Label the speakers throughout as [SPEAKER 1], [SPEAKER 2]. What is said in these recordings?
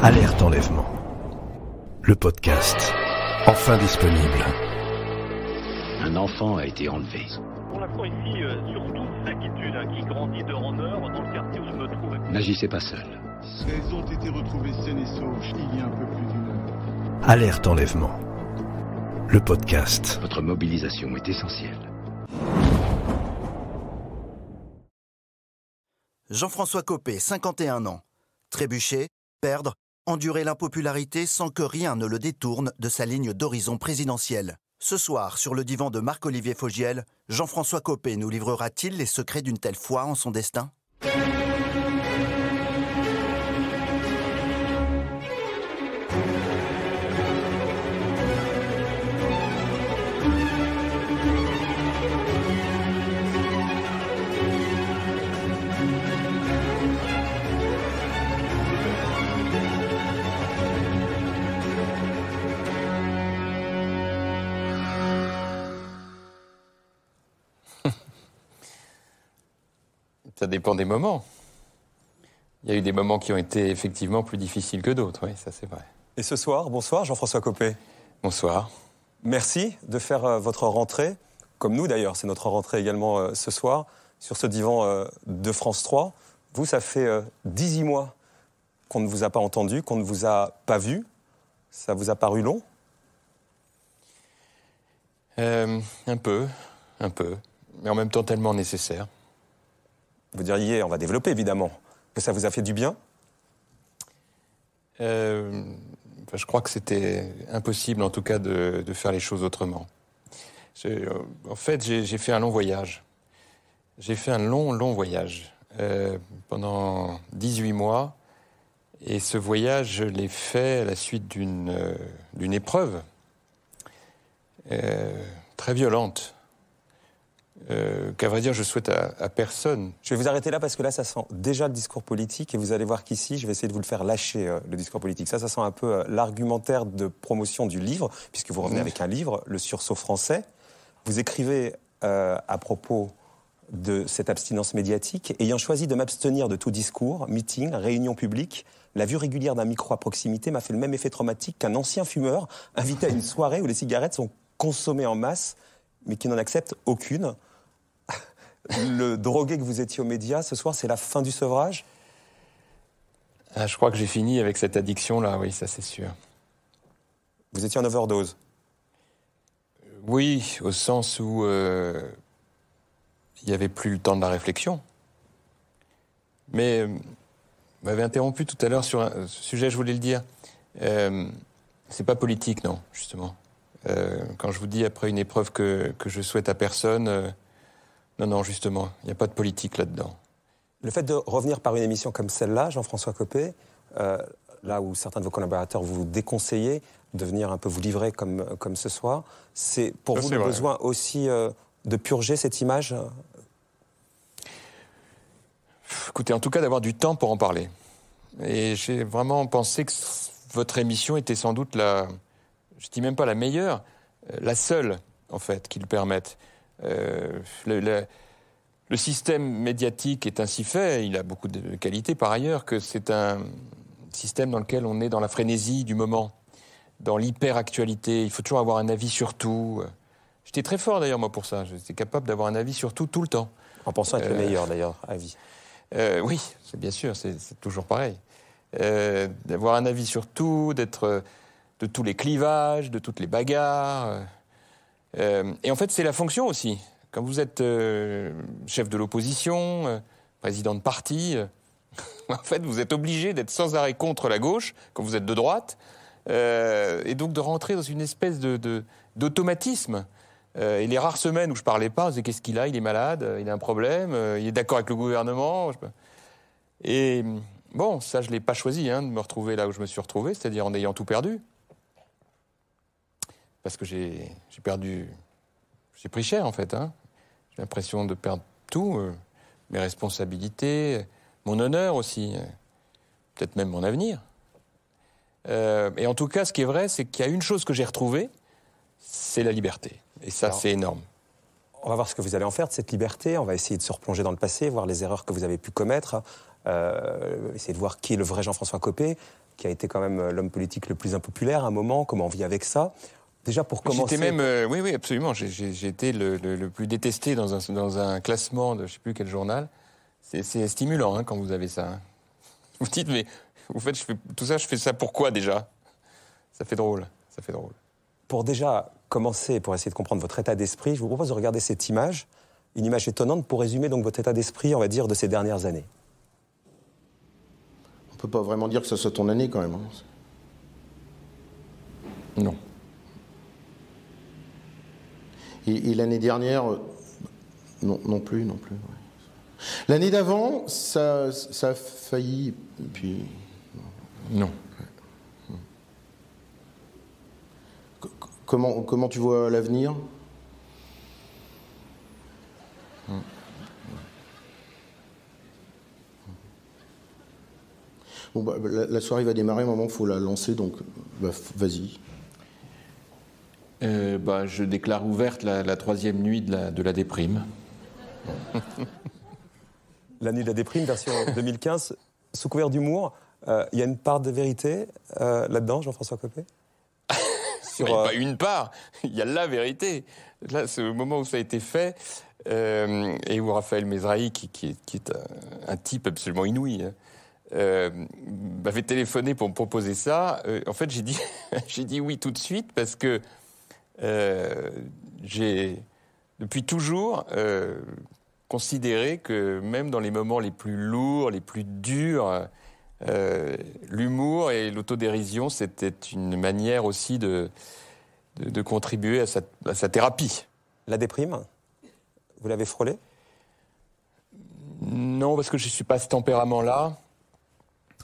[SPEAKER 1] Alerte enlèvement. Le podcast, enfin disponible.
[SPEAKER 2] Un enfant a été enlevé.
[SPEAKER 3] Pour l'instant ici, surtout l'inquiétude qui grandit d'heure en heure dans le quartier où je me trouve.
[SPEAKER 2] N'agissez pas seul.
[SPEAKER 4] Elles ont été retrouvées saines et sauves il y a un peu plus d'une heure.
[SPEAKER 1] Alerte enlèvement. Le podcast.
[SPEAKER 2] Votre mobilisation est essentielle.
[SPEAKER 5] Jean-François Copé, 51 ans. Trébucher, perdre, endurer l'impopularité sans que rien ne le détourne de sa ligne d'horizon présidentielle. Ce soir, sur le divan de Marc-Olivier Fogiel, Jean-François Copé nous livrera-t-il les secrets d'une telle foi en son destin ?
[SPEAKER 6] Ça dépend des moments. Il y a eu des moments qui ont été effectivement plus difficiles que d'autres, oui, ça c'est vrai.
[SPEAKER 7] Et ce soir, bonsoir Jean-François Copé.
[SPEAKER 6] Bonsoir.
[SPEAKER 7] Merci de faire votre rentrée, comme nous d'ailleurs, c'est notre rentrée également ce soir, sur ce divan de France 3. Vous, ça fait 18 mois qu'on ne vous a pas entendu, qu'on ne vous a pas vu. Ça vous a paru long ?
[SPEAKER 6] Un peu, mais en même temps tellement nécessaire.
[SPEAKER 7] Vous diriez, on va développer évidemment, que ça vous a fait du bien ?
[SPEAKER 6] Je crois que c'était impossible en tout cas de faire les choses autrement. En fait, j'ai fait un long voyage. J'ai fait un long voyage pendant 18 mois. Et ce voyage, je l'ai fait à la suite d'une épreuve très violente. Qu'à vrai dire, je souhaite à personne.
[SPEAKER 7] Je vais vous arrêter là parce que là, ça sent déjà le discours politique et vous allez voir qu'ici, je vais essayer de vous le faire lâcher, le discours politique. Ça sent un peu l'argumentaire de promotion du livre, puisque vous revenez avec un livre, Le sursaut français. Vous écrivez à propos de cette abstinence médiatique, ayant choisi de m'abstenir de tout discours, meeting, réunion publique, la vue régulière d'un micro à proximité m'a fait le même effet traumatique qu'un ancien fumeur invité à une soirée où les cigarettes sont consommées en masse, mais qui n'en accepte aucune. Le drogué que vous étiez aux médias, ce soir, c'est la fin du sevrage ?
[SPEAKER 6] Je crois que j'ai fini avec cette addiction-là, oui, ça c'est sûr.
[SPEAKER 7] Vous étiez en overdose ?
[SPEAKER 6] Oui, au sens où il n'y avait plus le temps de la réflexion. Mais vous m'avez interrompu tout à l'heure sur un sujet, je voulais le dire. C'est pas politique, non, justement. Quand je vous dis après une épreuve que je souhaite à personne... Non, justement, il n'y a pas de politique là-dedans.
[SPEAKER 7] Le fait de revenir par une émission comme celle-là, Jean-François Copé, là où certains de vos collaborateurs vous déconseillaient de venir un peu vous livrer comme ce soir, c'est pour vous le besoin aussi de purger cette image ?
[SPEAKER 6] Écoutez, en tout cas d'avoir du temps pour en parler. Et j'ai vraiment pensé que votre émission était sans doute je dis même pas la meilleure, la seule, en fait, qui le permette. Le système médiatique est ainsi fait, il a beaucoup de qualités par ailleurs, que c'est un système dans lequel on est dans la frénésie du moment, dans l'hyper-actualité, il faut toujours avoir un avis sur tout. J'étais très fort d'ailleurs moi pour ça, j'étais capable d'avoir un avis sur tout le temps.
[SPEAKER 7] En pensant être le meilleur d'ailleurs, avis.
[SPEAKER 6] Oui, c'est bien sûr, c'est toujours pareil. D'avoir un avis sur tout, d'être de tous les clivages, de toutes les bagarres... et en fait, c'est la fonction aussi. Quand vous êtes chef de l'opposition, président de parti, en fait, vous êtes obligé d'être sans arrêt contre la gauche, quand vous êtes de droite, et donc de rentrer dans une espèce d'automatisme. Et les rares semaines où je parlais pas, on disait qu'est-ce qu'il a ? Il est malade, il a un problème, il est d'accord avec le gouvernement. Et bon, ça, je l'ai pas choisi, de me retrouver là où je me suis retrouvé, c'est-à-dire en ayant tout perdu. Parce que j'ai pris cher en fait. J'ai l'impression de perdre tout, mes responsabilités, mon honneur aussi, peut-être même mon avenir. Et en tout cas, ce qui est vrai, c'est qu'il y a une chose que j'ai retrouvée, c'est la liberté. Et ça, c'est énorme.
[SPEAKER 7] On va voir ce que vous allez en faire de cette liberté. On va essayer de se replonger dans le passé, voir les erreurs que vous avez pu commettre, essayer de voir qui est le vrai Jean-François Copé. qui a été quand même l'homme politique le plus impopulaire à un moment. Comment on vit avec ça? Déjà, pour commencer...
[SPEAKER 6] J'étais même... oui, absolument. J'ai été le plus détesté dans un classement de je ne sais plus quel journal. C'est stimulant quand vous avez ça. Vous dites, mais vous faites, tout ça, je fais ça pourquoi déjà? Ça fait drôle.
[SPEAKER 7] Pour déjà commencer, pour essayer de comprendre votre état d'esprit, je vous propose de regarder cette image, une image étonnante pour résumer donc votre état d'esprit, on va dire, de ces dernières années.
[SPEAKER 8] On peut pas vraiment dire que ça soit ton année quand même.
[SPEAKER 6] Non.
[SPEAKER 8] Et l'année dernière, non plus. Ouais. L'année d'avant, ça a failli, et puis...
[SPEAKER 6] Non.
[SPEAKER 8] Comment tu vois l'avenir? Bon, bah, la soirée va démarrer, au moment qu'il faut la lancer, donc vas-y.
[SPEAKER 6] Je déclare ouverte la troisième nuit de la déprime.
[SPEAKER 7] La nuit de la déprime, version 2015, sous couvert d'humour. Il y a une part de vérité là-dedans, Jean-François Copé?
[SPEAKER 6] Pas une part, il y a la vérité. Là, c'est au moment où ça a été fait, et où Raphaël Mesrahi, qui est un type absolument inouï, m'avait téléphoné pour me proposer ça. En fait, j'ai dit oui tout de suite, parce que j'ai, depuis toujours, considéré que même dans les moments les plus lourds, les plus durs, l'humour et l'autodérision, c'était une manière aussi de contribuer à sa thérapie.
[SPEAKER 7] La déprime, vous l'avez frôlée?
[SPEAKER 6] Non, parce que je ne suis pas ce tempérament-là.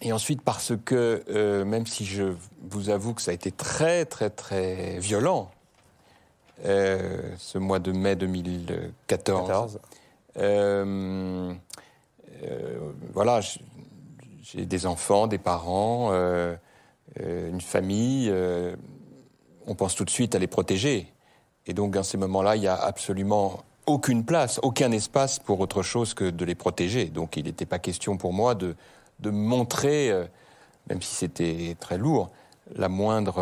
[SPEAKER 6] Et ensuite parce que, même si je vous avoue que ça a été très, très, très violent, ce mois de mai 2014, voilà... J'ai des enfants, des parents, une famille. On pense tout de suite à les protéger. Et donc, dans ces moments-là, il n'y a absolument aucune place, aucun espace pour autre chose que de les protéger. Donc, il n'était pas question pour moi de montrer, même si c'était très lourd, la moindre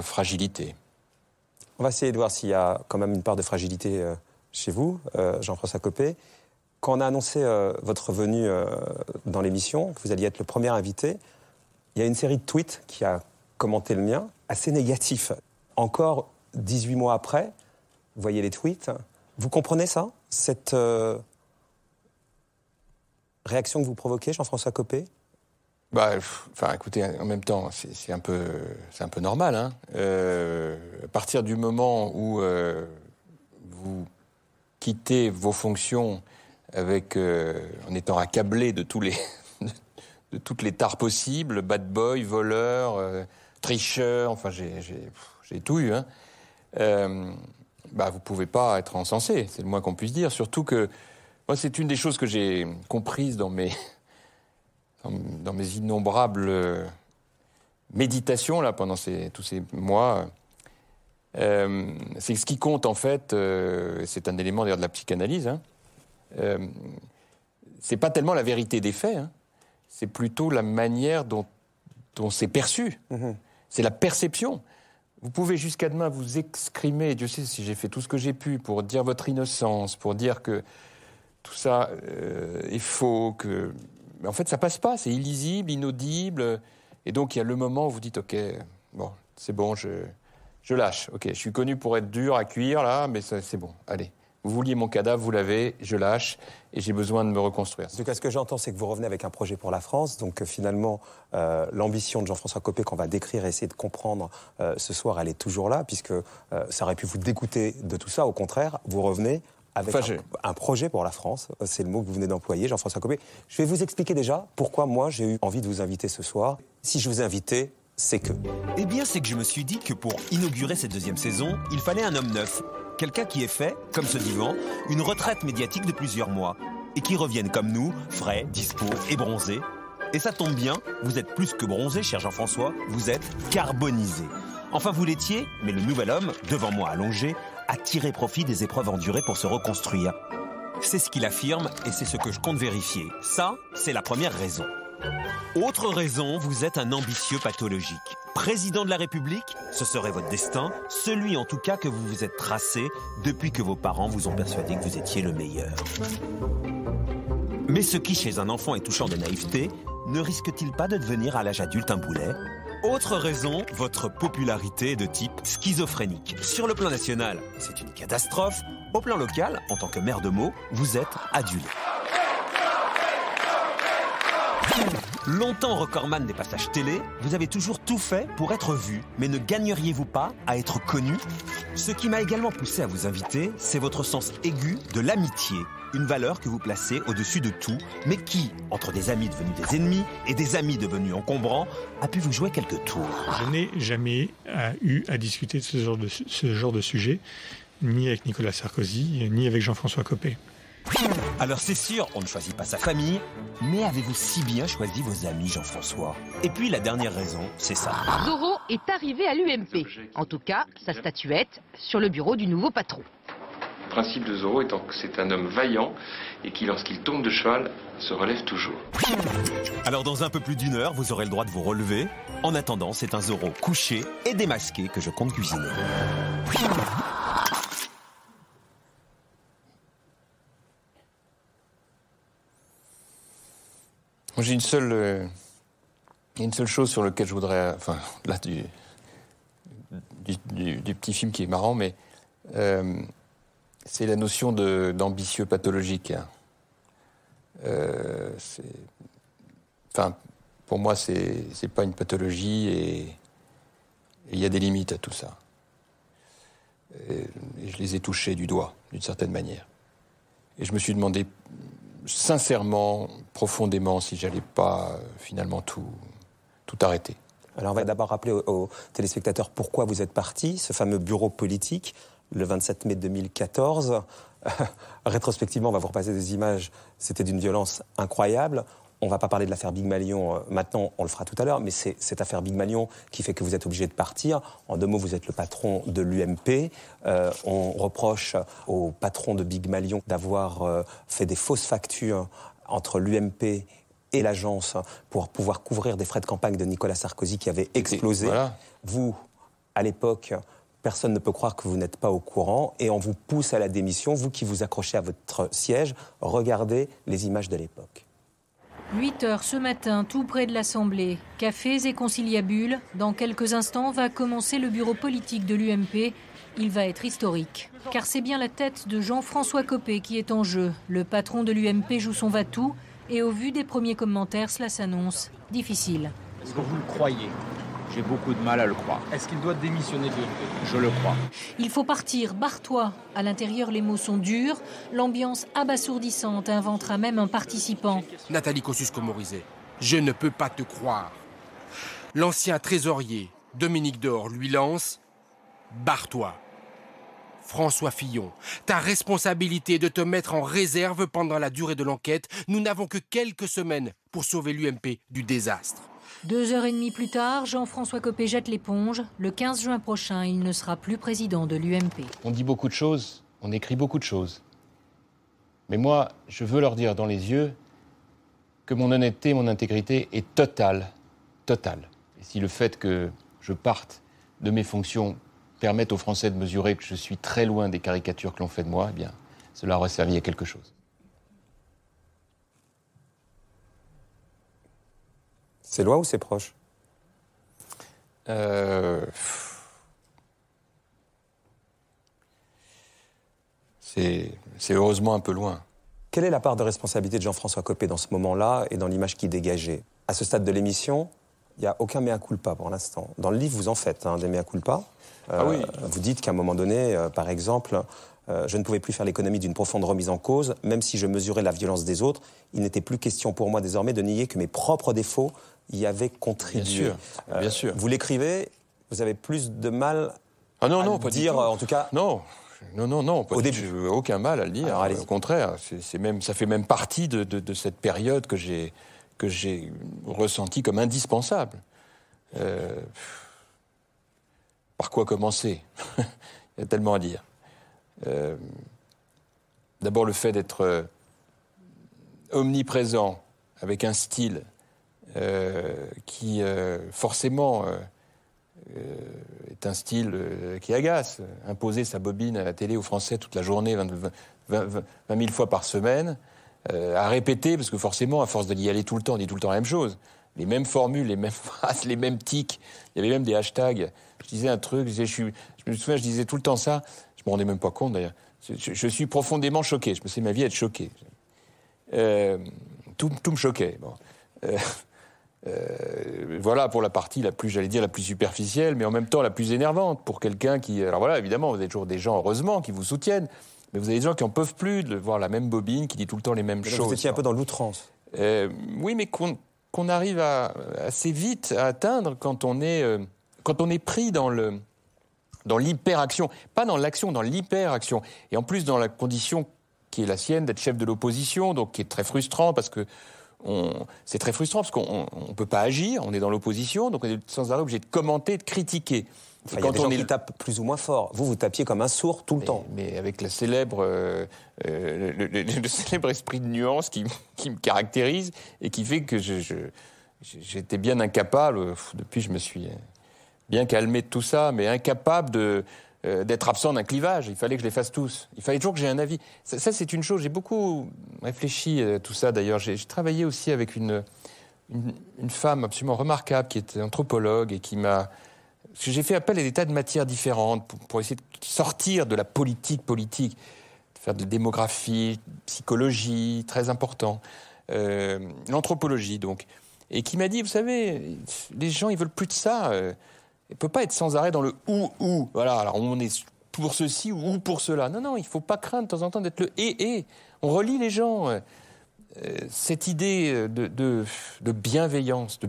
[SPEAKER 6] fragilité.
[SPEAKER 7] On va essayer de voir s'il y a quand même une part de fragilité chez vous, Jean-François Copé. Quand on a annoncé votre venue dans l'émission, que vous alliez être le premier invité, il y a une série de tweets qui a commenté le mien, assez négatif. Encore 18 mois après, vous voyez les tweets. Vous comprenez ça, cette réaction que vous provoquez, Jean-François Copé?
[SPEAKER 6] Écoutez, en même temps, c'est un peu normal. À partir du moment où vous quittez vos fonctions en étant accablé de toutes les tares possibles, bad boy, voleur, tricheur, enfin j'ai tout eu. Vous pouvez pas être encensé, c'est le moins qu'on puisse dire. Surtout que moi, c'est une des choses que j'ai comprises dans mes innombrables méditations là pendant tous ces mois. C'est ce qui compte en fait. C'est un élément d'ailleurs de la psychanalyse. C'est pas tellement la vérité des faits, c'est plutôt la manière dont c'est perçu. C'est la perception. Vous pouvez jusqu'à demain vous exprimer, Dieu sait si j'ai fait tout ce que j'ai pu pour dire votre innocence, pour dire que tout ça est faux, mais en fait ça passe pas, c'est illisible, inaudible, et donc il y a le moment où vous dites ok, bon, c'est bon, je lâche, ok, je suis connu pour être dur à cuire là, mais c'est bon, allez. Vous vouliez mon cadavre, vous l'avez, je lâche, et j'ai besoin de me reconstruire.
[SPEAKER 7] En tout cas, ce que j'entends, c'est que vous revenez avec un projet pour la France. Donc finalement, l'ambition de Jean-François Copé qu'on va décrire et essayer de comprendre ce soir, elle est toujours là, puisque ça aurait pu vous dégoûter de tout ça. Au contraire, vous revenez avec un projet pour la France. C'est le mot que vous venez d'employer, Jean-François Copé. Je vais vous expliquer déjà pourquoi moi, j'ai eu envie de vous inviter ce soir. Si je vous ai invité, c'est que...
[SPEAKER 9] Eh bien, c'est que je me suis dit que pour inaugurer cette deuxième saison, il fallait un homme neuf. Quelqu'un qui ait fait, comme ce divan, une retraite médiatique de plusieurs mois. Et qui revienne comme nous, frais, dispo et bronzé. Et ça tombe bien, vous êtes plus que bronzé, cher Jean-François, vous êtes carbonisé. Enfin, vous l'étiez, mais le nouvel homme, devant moi allongé, a tiré profit des épreuves endurées pour se reconstruire. C'est ce qu'il affirme et c'est ce que je compte vérifier. Ça, c'est la première raison. Autre raison, vous êtes un ambitieux pathologique. Président de la République, ce serait votre destin, celui en tout cas que vous vous êtes tracé depuis que vos parents vous ont persuadé que vous étiez le meilleur. Mais ce qui, chez un enfant, est touchant de naïveté, ne risque-t-il pas de devenir à l'âge adulte un boulet ? Autre raison, votre popularité est de type schizophrénique. Sur le plan national, c'est une catastrophe. Au plan local, en tant que maire de Meaux, vous êtes adulé. Longtemps recordman des passages télé, vous avez toujours tout fait pour être vu. Mais ne gagneriez-vous pas à être connu ? Ce qui m'a également poussé à vous inviter, c'est votre sens aigu de l'amitié. Une valeur que vous placez au-dessus de tout, mais qui, entre des amis devenus des ennemis et des amis devenus encombrants, a pu vous jouer quelques tours.
[SPEAKER 10] Je n'ai jamais eu à discuter de ce genre de sujet, ni avec Nicolas Sarkozy, ni avec Jean-François Copé.
[SPEAKER 9] Alors c'est sûr, on ne choisit pas sa famille, mais avez-vous si bien choisi vos amis, Jean-François ? Et puis la dernière raison, c'est ça.
[SPEAKER 11] Zorro est arrivé à l'UMP. En tout cas, sa statuette sur le bureau du nouveau patron.
[SPEAKER 6] Le principe de Zorro étant que c'est un homme vaillant et qui, lorsqu'il tombe de cheval, se relève toujours.
[SPEAKER 9] Alors dans un peu plus d'1 heure, vous aurez le droit de vous relever. En attendant, c'est un Zorro couché et démasqué que je compte cuisiner.
[SPEAKER 6] J'ai une seule chose sur laquelle je voudrais... Enfin, là, du petit film qui est marrant, mais... c'est la notion d'ambitieux pathologique. Pour moi, c'est pas une pathologie et il y a des limites à tout ça. Et je les ai touchés du doigt, d'une certaine manière. Et je me suis demandé sincèrement, profondément, si j'allais pas finalement tout arrêter.
[SPEAKER 7] Alors on va d'abord rappeler aux téléspectateurs pourquoi vous êtes parti, ce fameux bureau politique, le 27 mai 2014. Rétrospectivement, on va vous repasser des images, c'était d'une violence incroyable. On ne va pas parler de l'affaire Big Malion maintenant, on le fera tout à l'heure, mais c'est cette affaire Big Malion qui fait que vous êtes obligé de partir. En 2 mots, vous êtes le patron de l'UMP. On reproche au patron de Big Malion d'avoir fait des fausses factures entre l'UMP et l'agence pour pouvoir couvrir des frais de campagne de Nicolas Sarkozy qui avaient explosé. Voilà. Vous, à l'époque... Personne ne peut croire que vous n'êtes pas au courant et on vous pousse à la démission, vous qui vous accrochez à votre siège. Regardez les images de l'époque.
[SPEAKER 12] 8h ce matin, tout près de l'Assemblée. Cafés et conciliabules. Dans quelques instants va commencer le bureau politique de l'UMP. Il va être historique. Car c'est bien la tête de Jean-François Copé qui est en jeu. Le patron de l'UMP joue son va-tout. Et au vu des premiers commentaires, cela s'annonce difficile.
[SPEAKER 13] Est-ce que vous le croyez ? J'ai beaucoup de mal à le croire. Est-ce qu'il doit démissionner de l'UMP ? Je le crois.
[SPEAKER 12] Il faut partir, barre-toi. À l'intérieur, les mots sont durs. L'ambiance abasourdissante inventera même un participant.
[SPEAKER 14] Nathalie Kosciusko-Morizet, je ne peux pas te croire. L'ancien trésorier, Dominique Dor, lui lance « Barre-toi ». François Fillon, ta responsabilité est de te mettre en réserve pendant la durée de l'enquête. Nous n'avons que quelques semaines pour sauver l'UMP du désastre.
[SPEAKER 12] 2h30 plus tard, Jean-François Copé jette l'éponge. Le 15 juin prochain, il ne sera plus président de l'UMP.
[SPEAKER 15] On dit beaucoup de choses, on écrit beaucoup de choses. Mais moi, je veux leur dire dans les yeux que mon honnêteté, mon intégrité est totale. Totale. Et si le fait que je parte de mes fonctions permette aux Français de mesurer que je suis très loin des caricatures que l'on fait de moi, eh bien, cela aurait servi à quelque chose.
[SPEAKER 7] C'est loin ou c'est proche ?
[SPEAKER 6] C'est heureusement un peu loin.
[SPEAKER 7] Quelle est la part de responsabilité de Jean-François Copé dans ce moment-là et dans l'image qu'il dégageait ? À ce stade de l'émission, il n'y a aucun mea culpa pour l'instant. Dans le livre, vous en faites des mea culpa.
[SPEAKER 6] Oui.
[SPEAKER 7] Vous dites qu'à un moment donné, par exemple, je ne pouvais plus faire l'économie d'une profonde remise en cause, même si je mesurais la violence des autres. Il n'était plus question pour moi désormais de nier que mes propres défauts y avaient contribué.
[SPEAKER 6] Bien sûr.
[SPEAKER 7] Vous l'écrivez, vous avez plus de mal
[SPEAKER 6] à
[SPEAKER 7] le dire, en tout cas...
[SPEAKER 6] Non, pas au début. Aucun mal à le dire. Alors, au contraire, ça fait même partie de cette période que j'ai ressentie comme indispensable. Par quoi commencer ? Il y a tellement à dire. D'abord, le fait d'être omniprésent, avec un style qui forcément est un style qui agace. Imposer sa bobine à la télé aux Français toute la journée, 20 000 fois par semaine, à répéter, parce que forcément, à force d'y aller tout le temps, on dit tout le temps la même chose. Les mêmes formules, les mêmes phrases, les mêmes tics. Il y avait même des hashtags. Je disais un truc, je me souviens, je disais tout le temps ça. Je me rendais même pas compte, d'ailleurs. Je suis profondément choqué. Je me sais ma vie être choqué. Tout me choquait. Bon. Voilà pour la partie la plus, j'allais dire, la plus superficielle, mais en même temps la plus énervante pour quelqu'un qui... Alors voilà, évidemment, vous avez toujours des gens, heureusement, qui vous soutiennent, mais vous avez des gens qui en peuvent plus de voir la même bobine, qui dit tout le temps les mêmes choses.
[SPEAKER 7] Vous étiez un peu dans l'outrance.
[SPEAKER 6] Oui, mais qu'on arrive assez vite à atteindre quand on est pris dans l'hyperaction, pas dans l'action, dans l'hyperaction, et en plus dans la condition qui est la sienne d'être chef de l'opposition, donc qui est très frustrant parce que c'est très frustrant parce qu'on ne peut pas agir, on est dans l'opposition, donc on est sans arrêt obligé de commenter, de critiquer.
[SPEAKER 7] Enfin, il y a des gens qui tapent plus ou moins fort. Vous tapiez comme un sourd tout le temps.
[SPEAKER 6] Mais avec le célèbre esprit de nuance qui me caractérise et qui fait que j'étais bien incapable, depuis je me suis bien calmé de tout ça, mais incapable d'être absent d'un clivage. Il fallait que je les fasse tous. Il fallait toujours que j'ai un avis. Ça c'est une chose. J'ai beaucoup réfléchi à tout ça, d'ailleurs. J'ai travaillé aussi avec une femme absolument remarquable qui était anthropologue et qui m'a... Parce que j'ai fait appel à des tas de matières différentes pour essayer de sortir de la politique, de faire de la démographie, psychologie, très important, l'anthropologie donc, et qui m'a dit, vous savez, les gens ils veulent plus de ça, il peut pas être sans arrêt dans le ou, voilà, alors on est pour ceci ou pour cela, non, il faut pas craindre de temps en temps d'être le et, on relie les gens, cette idée de bienveillance,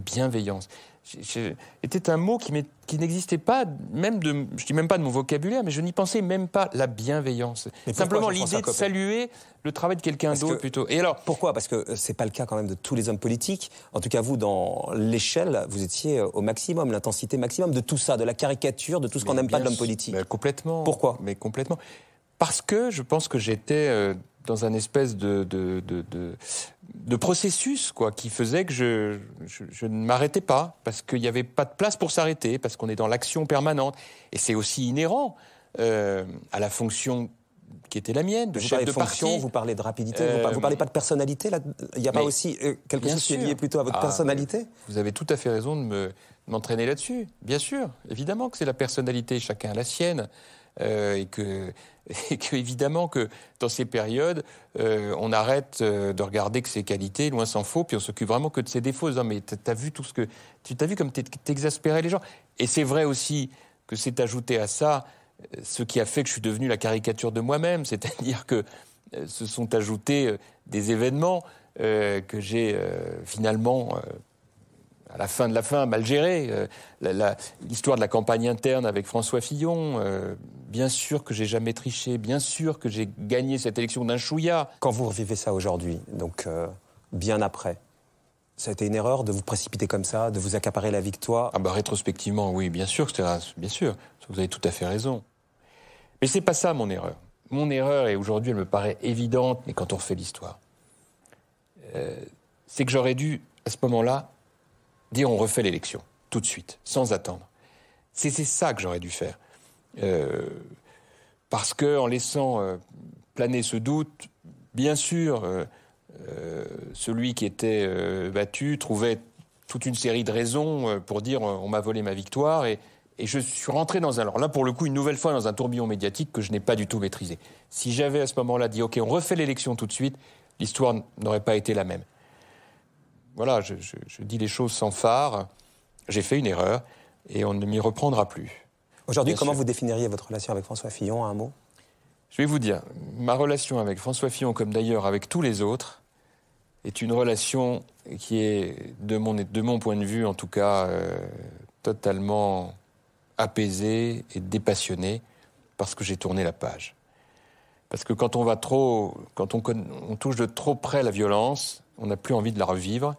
[SPEAKER 6] était un mot qui n'existait pas, je dis même pas de mon vocabulaire, mais je n'y pensais même pas, la bienveillance. Simplement l'idée de saluer le travail de quelqu'un d'autre plutôt. Et alors,
[SPEAKER 7] pourquoi ? Parce que c'est pas le cas quand même de tous les hommes politiques. En tout cas, vous, dans l'échelle, vous étiez au maximum, l'intensité maximum de tout ça, de la caricature, de tout ce qu'on n'aime pas de l'homme politique.
[SPEAKER 6] Complètement.
[SPEAKER 7] Pourquoi ?
[SPEAKER 6] Mais complètement. Parce que je pense que j'étais dans un espèce de processus, quoi, qui faisait que je ne m'arrêtais pas, parce qu'il n'y avait pas de place pour s'arrêter, parce qu'on est dans l'action permanente. Et c'est aussi inhérent à la fonction qui était la mienne, de chef de parti.
[SPEAKER 7] Vous parlez de rapidité, vous parlez pas de personnalité, là. Il n'y a pas aussi quelque chose qui est lié plutôt à votre personnalité ?
[SPEAKER 6] Vous avez tout à fait raison de m'entraîner là-dessus. Bien sûr, évidemment que c'est la personnalité, chacun a la sienne. Et que évidemment que dans ces périodes, on arrête de regarder que ses qualités, loin s'en faut, puis on s'occupe vraiment que de ses défauts. Non, mais t'as vu tout ce que... T'as vu comme t'exaspérais les gens. Et c'est vrai aussi que c'est ajouté à ça ce qui a fait que je suis devenu la caricature de moi-même, c'est-à-dire que se sont ajoutés des événements que j'ai finalement... à la fin de la fin, mal géré. L'histoire de la campagne interne avec François Fillon, bien sûr que j'ai jamais triché, bien sûr que j'ai gagné cette élection d'un chouïa.
[SPEAKER 7] Quand vous revivez ça aujourd'hui, donc bien après, ça a été une erreur de vous précipiter comme ça, de vous accaparer la victoire ?
[SPEAKER 6] Rétrospectivement, oui, bien sûr que c'était bien sûr. Vous avez tout à fait raison. Mais c'est pas ça mon erreur. Mon erreur, et aujourd'hui elle me paraît évidente, mais quand on refait l'histoire, c'est que j'aurais dû, à ce moment-là, dire on refait l'élection, tout de suite, sans attendre. C'est ça que j'aurais dû faire. Parce qu'en laissant planer ce doute, bien sûr, celui qui était battu trouvait toute une série de raisons pour dire on m'a volé ma victoire, et je suis rentré alors là pour le coup une nouvelle fois dans un tourbillon médiatique que je n'ai pas du tout maîtrisé. Si j'avais à ce moment-là dit ok on refait l'élection tout de suite, l'histoire n'aurait pas été la même. Voilà, je dis les choses sans phare. J'ai fait une erreur et on ne m'y reprendra plus.
[SPEAKER 7] Aujourd'hui, comment vous définiriez votre relation avec François Fillon, un mot ?
[SPEAKER 6] Je vais vous dire, ma relation avec François Fillon, comme d'ailleurs avec tous les autres, est une relation qui est, de mon point de vue en tout cas, totalement apaisée et dépassionnée, parce que j'ai tourné la page. Parce que quand on touche de trop près la violence, on n'a plus envie de la revivre.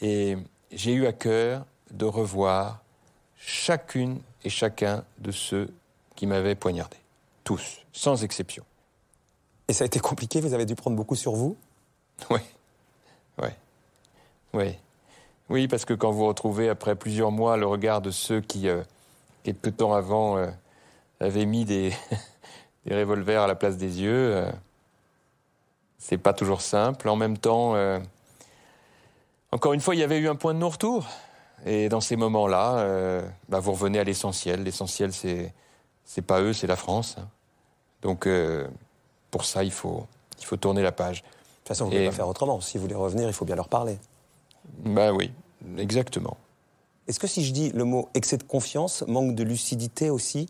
[SPEAKER 6] Et j'ai eu à cœur de revoir chacune et chacun de ceux qui m'avaient poignardé. Tous, sans exception.
[SPEAKER 7] Et ça a été compliqué ? Vous avez dû prendre beaucoup sur vous ?
[SPEAKER 6] Oui. Oui, parce que quand vous retrouvez après plusieurs mois le regard de ceux qui, quelque temps avant, avaient mis des revolvers à la place des yeux, c'est pas toujours simple. En même temps, encore une fois, il y avait eu un point de non-retour. Et dans ces moments-là, vous revenez à l'essentiel. L'essentiel, c'est pas eux, c'est la France. Donc, pour ça, il faut tourner la page.
[SPEAKER 7] De toute façon, vous ne pouvez pas faire autrement. Si vous voulez revenir, il faut bien leur parler.
[SPEAKER 6] Oui, exactement.
[SPEAKER 7] Est-ce que si je dis le mot excès de confiance, manque de lucidité aussi,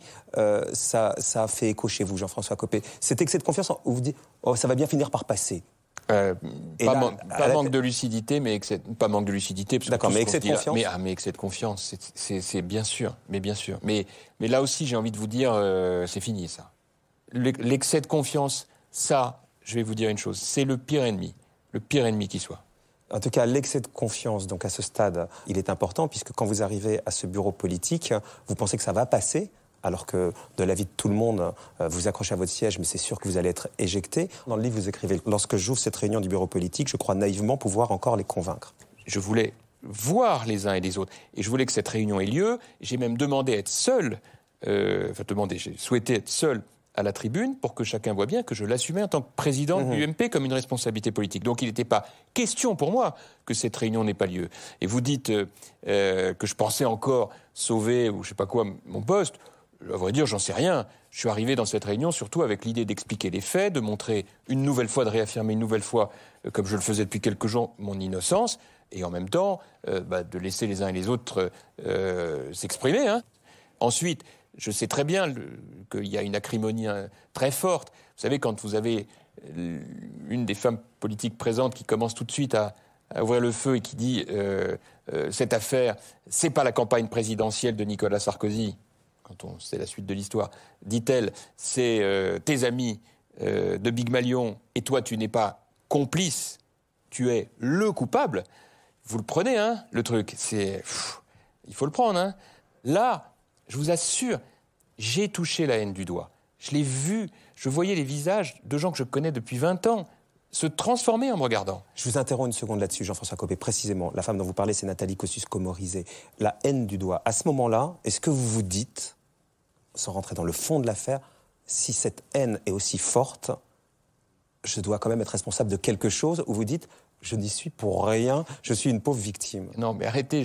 [SPEAKER 7] ça a fait écho chez vous, Jean-François Copé? Cet excès de confiance, où vous dites ça va bien finir par passer.
[SPEAKER 6] Manque de lucidité, mais pas manque de lucidité.
[SPEAKER 7] D'accord, mais excès de confiance.
[SPEAKER 6] Mais excès de confiance, c'est bien sûr, mais bien sûr. Mais là aussi, j'ai envie de vous dire, c'est fini ça. L'excès de confiance, ça, je vais vous dire une chose, c'est le pire ennemi qui soit.
[SPEAKER 7] En tout cas, l'excès de confiance, donc à ce stade, il est important, puisque quand vous arrivez à ce bureau politique, vous pensez que ça va passer, alors que de l'avis de tout le monde, vous accrochez à votre siège, mais c'est sûr que vous allez être éjecté. Dans le livre, vous écrivez « Lorsque j'ouvre cette réunion du bureau politique, je crois naïvement pouvoir encore les convaincre ».
[SPEAKER 6] Je voulais voir les uns et les autres, et je voulais que cette réunion ait lieu. J'ai même demandé à être seul, j'ai souhaité être seul à la tribune pour que chacun voit bien que je l'assumais en tant que président de l'UMP comme une responsabilité politique. Donc il n'était pas question pour moi que cette réunion n'ait pas lieu. Et vous dites que je pensais encore sauver, ou je sais pas quoi, mon poste. À vrai dire, j'en sais rien. Je suis arrivé dans cette réunion surtout avec l'idée d'expliquer les faits, de montrer une nouvelle fois, de réaffirmer une nouvelle fois, comme je le faisais depuis quelques jours, mon innocence, et en même temps de laisser les uns et les autres s'exprimer. Ensuite, je sais très bien qu'il y a une acrimonie très forte. Vous savez, quand vous avez une des femmes politiques présentes qui commence tout de suite à ouvrir le feu et qui dit cette affaire, c'est pas la campagne présidentielle de Nicolas Sarkozy, quand on sait la suite de l'histoire, dit-elle, c'est tes amis de Big Malion et toi tu n'es pas complice, tu es le coupable. Vous le prenez, le truc. Il faut le prendre, Là, je vous assure, j'ai touché la haine du doigt. Je l'ai vu, je voyais les visages de gens que je connais depuis 20 ans se transformer en me regardant.
[SPEAKER 7] Je vous interromps une seconde là-dessus, Jean-François Copé. Précisément, la femme dont vous parlez, c'est Nathalie Kosciusko-Morizet. La haine du doigt. À ce moment-là, est-ce que vous vous dites, sans rentrer dans le fond de l'affaire, si cette haine est aussi forte, je dois quand même être responsable de quelque chose, ou vous dites, je n'y suis pour rien, je suis une pauvre victime?
[SPEAKER 6] Non, mais arrêtez,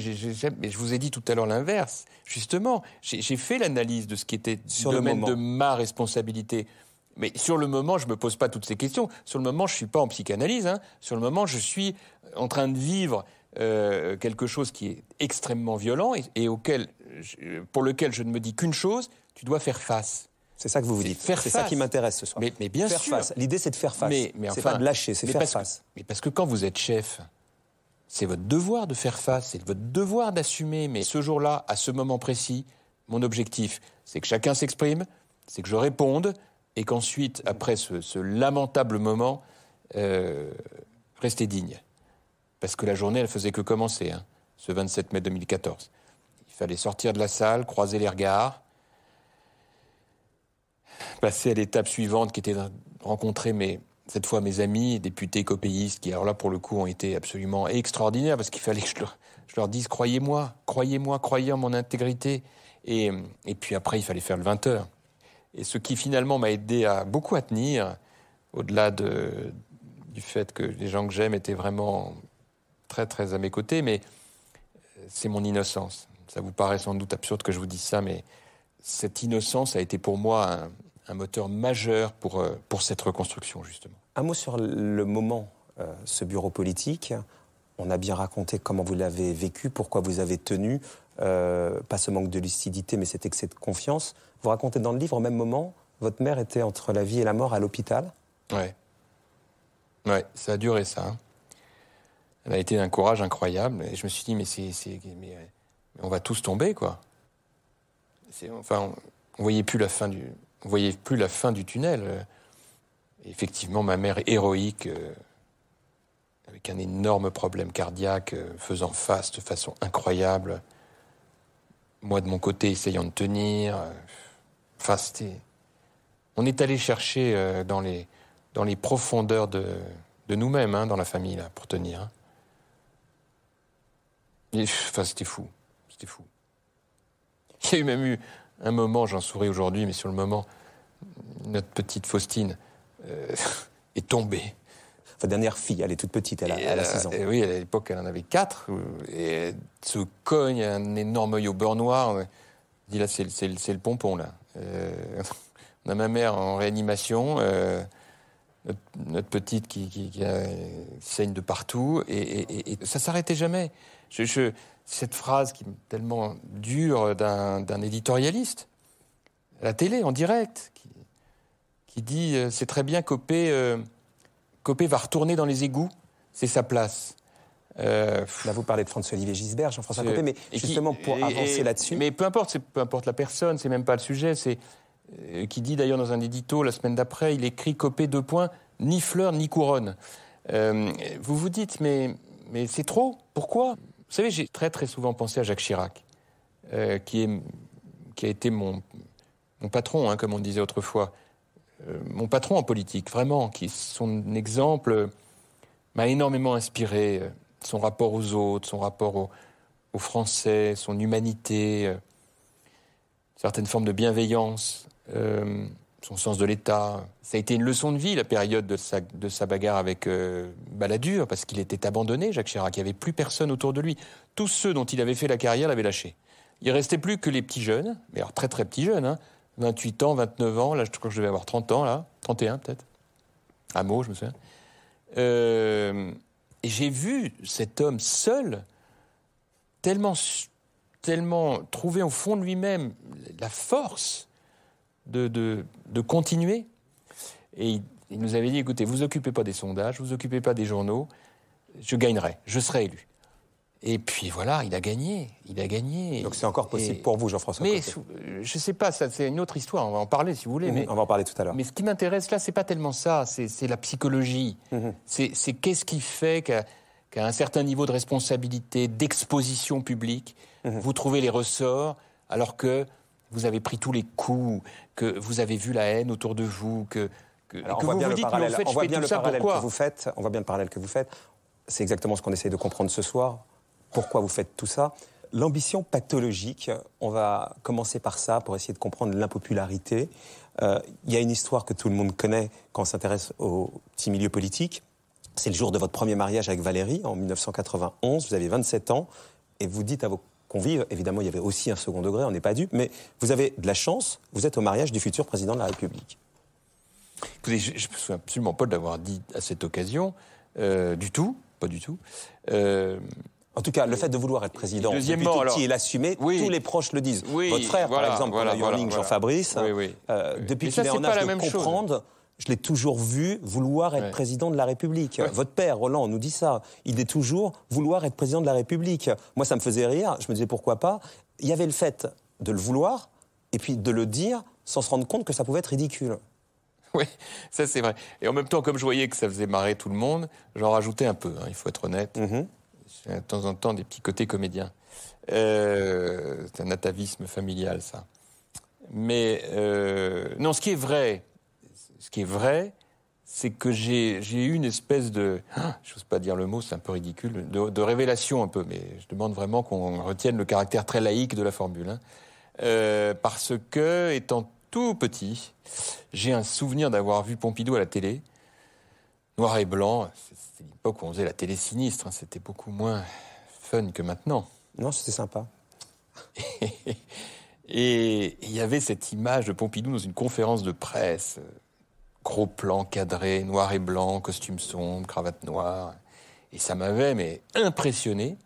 [SPEAKER 6] mais je vous ai dit tout à l'heure l'inverse. Justement, j'ai fait l'analyse de ce qui était du domaine de ma responsabilité. Mais sur le moment, je ne me pose pas toutes ces questions. Sur le moment, je ne suis pas en psychanalyse. Sur le moment, je suis en train de vivre quelque chose qui est extrêmement violent et pour lequel je ne me dis qu'une chose, tu dois faire face.
[SPEAKER 7] C'est ça que vous vous dites. C'est ça qui m'intéresse ce soir.
[SPEAKER 6] Mais bien sûr.
[SPEAKER 7] Faire face. L'idée, c'est de faire face.
[SPEAKER 6] Mais
[SPEAKER 7] c'est pas de lâcher, c'est faire face.
[SPEAKER 6] Mais parce que quand vous êtes chef, c'est votre devoir de faire face, c'est votre devoir d'assumer. Mais ce jour-là, à ce moment précis, mon objectif, c'est que chacun s'exprime, c'est que je réponde, et qu'ensuite, après ce lamentable moment, restez digne. Parce que la journée, elle faisait que commencer, ce 27 mai 2014. Il fallait sortir de la salle, croiser les regards, passer à l'étape suivante qui était de rencontrer cette fois mes amis, députés copéistes, qui alors là pour le coup ont été absolument extraordinaires, parce qu'il fallait que je leur dise croyez-moi, croyez en mon intégrité. Et puis après il fallait faire le 20h. Et ce qui finalement m'a aidé beaucoup à tenir, au-delà du fait que les gens que j'aime étaient vraiment très très à mes côtés, mais c'est mon innocence. Ça vous paraît sans doute absurde que je vous dise ça, mais cette innocence a été pour moi un moteur majeur pour cette reconstruction, justement.
[SPEAKER 7] Un mot sur le moment, ce bureau politique. On a bien raconté comment vous l'avez vécu, pourquoi vous avez tenu, pas ce manque de lucidité, mais cet excès de confiance. Vous racontez dans le livre, au même moment, votre mère était entre la vie et la mort à l'hôpital.
[SPEAKER 6] Ouais, ça a duré, ça. Elle a été d'un courage incroyable. Et je me suis dit, mais on va tous tomber, quoi. On voyait plus la fin du tunnel. Et effectivement, ma mère héroïque, avec un énorme problème cardiaque, faisant face de façon incroyable. Moi, de mon côté, essayant de tenir. On est allé chercher dans les profondeurs de nous-mêmes, dans la famille, là, pour tenir. C'était fou. C'était fou. Il y a même eu un moment, j'en souris aujourd'hui, mais sur le moment, notre petite Faustine est tombée.
[SPEAKER 7] Votre dernière fille, elle est toute petite, elle a 6 ans.
[SPEAKER 6] Oui, à l'époque, elle en avait 4. Et elle se cogne un énorme œil au beurre noir. On dit là, c'est le pompon, là. On a ma mère en réanimation, notre petite qui saigne de partout. Et ça ne s'arrêtait jamais. Cette phrase qui est tellement dure d'un éditorialiste, à la télé, en direct, qui dit « C'est très bien Copé va retourner dans les égouts, c'est sa place ».
[SPEAKER 7] Là, vous parlez de François-Olivier Gisbert, Jean-François Copé, mais justement, pour avancer là-dessus...
[SPEAKER 6] Mais peu importe la personne, c'est même pas le sujet, c'est... qui dit d'ailleurs dans un édito, la semaine d'après, il écrit « Copé, : ni fleur, ni couronne ». Vous vous dites, mais c'est trop, pourquoi ? Vous savez, j'ai très très souvent pensé à Jacques Chirac, qui a été mon patron, hein, comme on disait autrefois. Mon patron en politique, vraiment, son exemple m'a énormément inspiré. Son rapport aux autres, son rapport aux Français, son humanité, certaines formes de bienveillance, son sens de l'État. Ça a été une leçon de vie, la période de sa bagarre avec Balladur, parce qu'il était abandonné, Jacques Chirac. Il n'y avait plus personne autour de lui. Tous ceux dont il avait fait la carrière l'avaient lâché. Il ne restait plus que les petits jeunes, mais alors très très petits jeunes, hein, 28 ans, 29 ans, là je crois que je devais avoir 30 ans, là, 31 peut-être. À Meaux, je me souviens. Et j'ai vu cet homme seul, tellement trouver au fond de lui-même la force de continuer. Et il nous avait dit, écoutez, vous occupez pas des sondages, vous occupez pas des journaux, je gagnerai, je serai élu. Et puis voilà, il a gagné. Donc
[SPEAKER 7] c'est encore possible pour vous, Jean-François Copé.
[SPEAKER 6] Mais je sais pas, ça, c'est une autre histoire, on va en parler si vous voulez. Mais,
[SPEAKER 7] on va en parler tout à l'heure.
[SPEAKER 6] Mais ce qui m'intéresse là, c'est pas tellement ça, c'est la psychologie. C'est qu'est-ce qui fait qu'à un certain niveau de responsabilité, d'exposition publique, vous trouvez les ressorts alors que vous avez pris tous les coups, que vous avez vu la haine autour de vous,
[SPEAKER 7] on voit bien le parallèle que vous faites. C'est exactement ce qu'on essaie de comprendre ce soir. Pourquoi vous faites tout ça ? L'ambition pathologique, on va commencer par ça pour essayer de comprendre l'impopularité. Il y a une histoire que tout le monde connaît quand on s'intéresse au petit milieu politique. C'est le jour de votre premier mariage avec Valérie, en 1991. Vous avez 27 ans et vous dites à vos convives, évidemment il y avait aussi un second degré, on n'est pas dupe, mais vous avez de la chance, vous êtes au mariage du futur président de la République.
[SPEAKER 6] Écoutez, je ne me souviens absolument pas de l'avoir dit à cette occasion, du tout, pas du tout.
[SPEAKER 7] En tout cas, le fait de vouloir être président, depuis tout petit et l'assumer, tous les proches le disent. Votre frère, par exemple, quand on a eu en ligne Jean-Fabrice, depuis qu'il est en âge de comprendre, je l'ai toujours vu vouloir être président de la République. Votre père, Roland, nous dit ça. Il est toujours vouloir être président de la République. Moi, ça me faisait rire. Je me disais, pourquoi pas ? Il y avait le fait de le vouloir et puis de le dire sans se rendre compte que ça pouvait être ridicule.
[SPEAKER 6] Oui, ça c'est vrai. Et en même temps, comme je voyais que ça faisait marrer tout le monde, j'en rajoutais un peu, hein, il faut être honnête. J'ai de temps en temps des petits côtés comédiens. C'est un atavisme familial, ça. Mais non, ce qui est vrai, c'est que j'ai eu une espèce de... j'ose pas dire le mot, c'est un peu ridicule, de révélation un peu, mais je demande vraiment qu'on retienne le caractère très laïque de la formule. Hein. Parce que, étant tout petit, j'ai un souvenir d'avoir vu Pompidou à la télé, noir et blanc. C'était l'époque où on faisait la télé sinistre, hein, c'était beaucoup moins fun que maintenant.
[SPEAKER 7] Non, c'était sympa.
[SPEAKER 6] Et il y avait cette image de Pompidou dans une conférence de presse, gros plan cadré, noir et blanc, costume sombre, cravate noire. Et ça m'avait impressionné.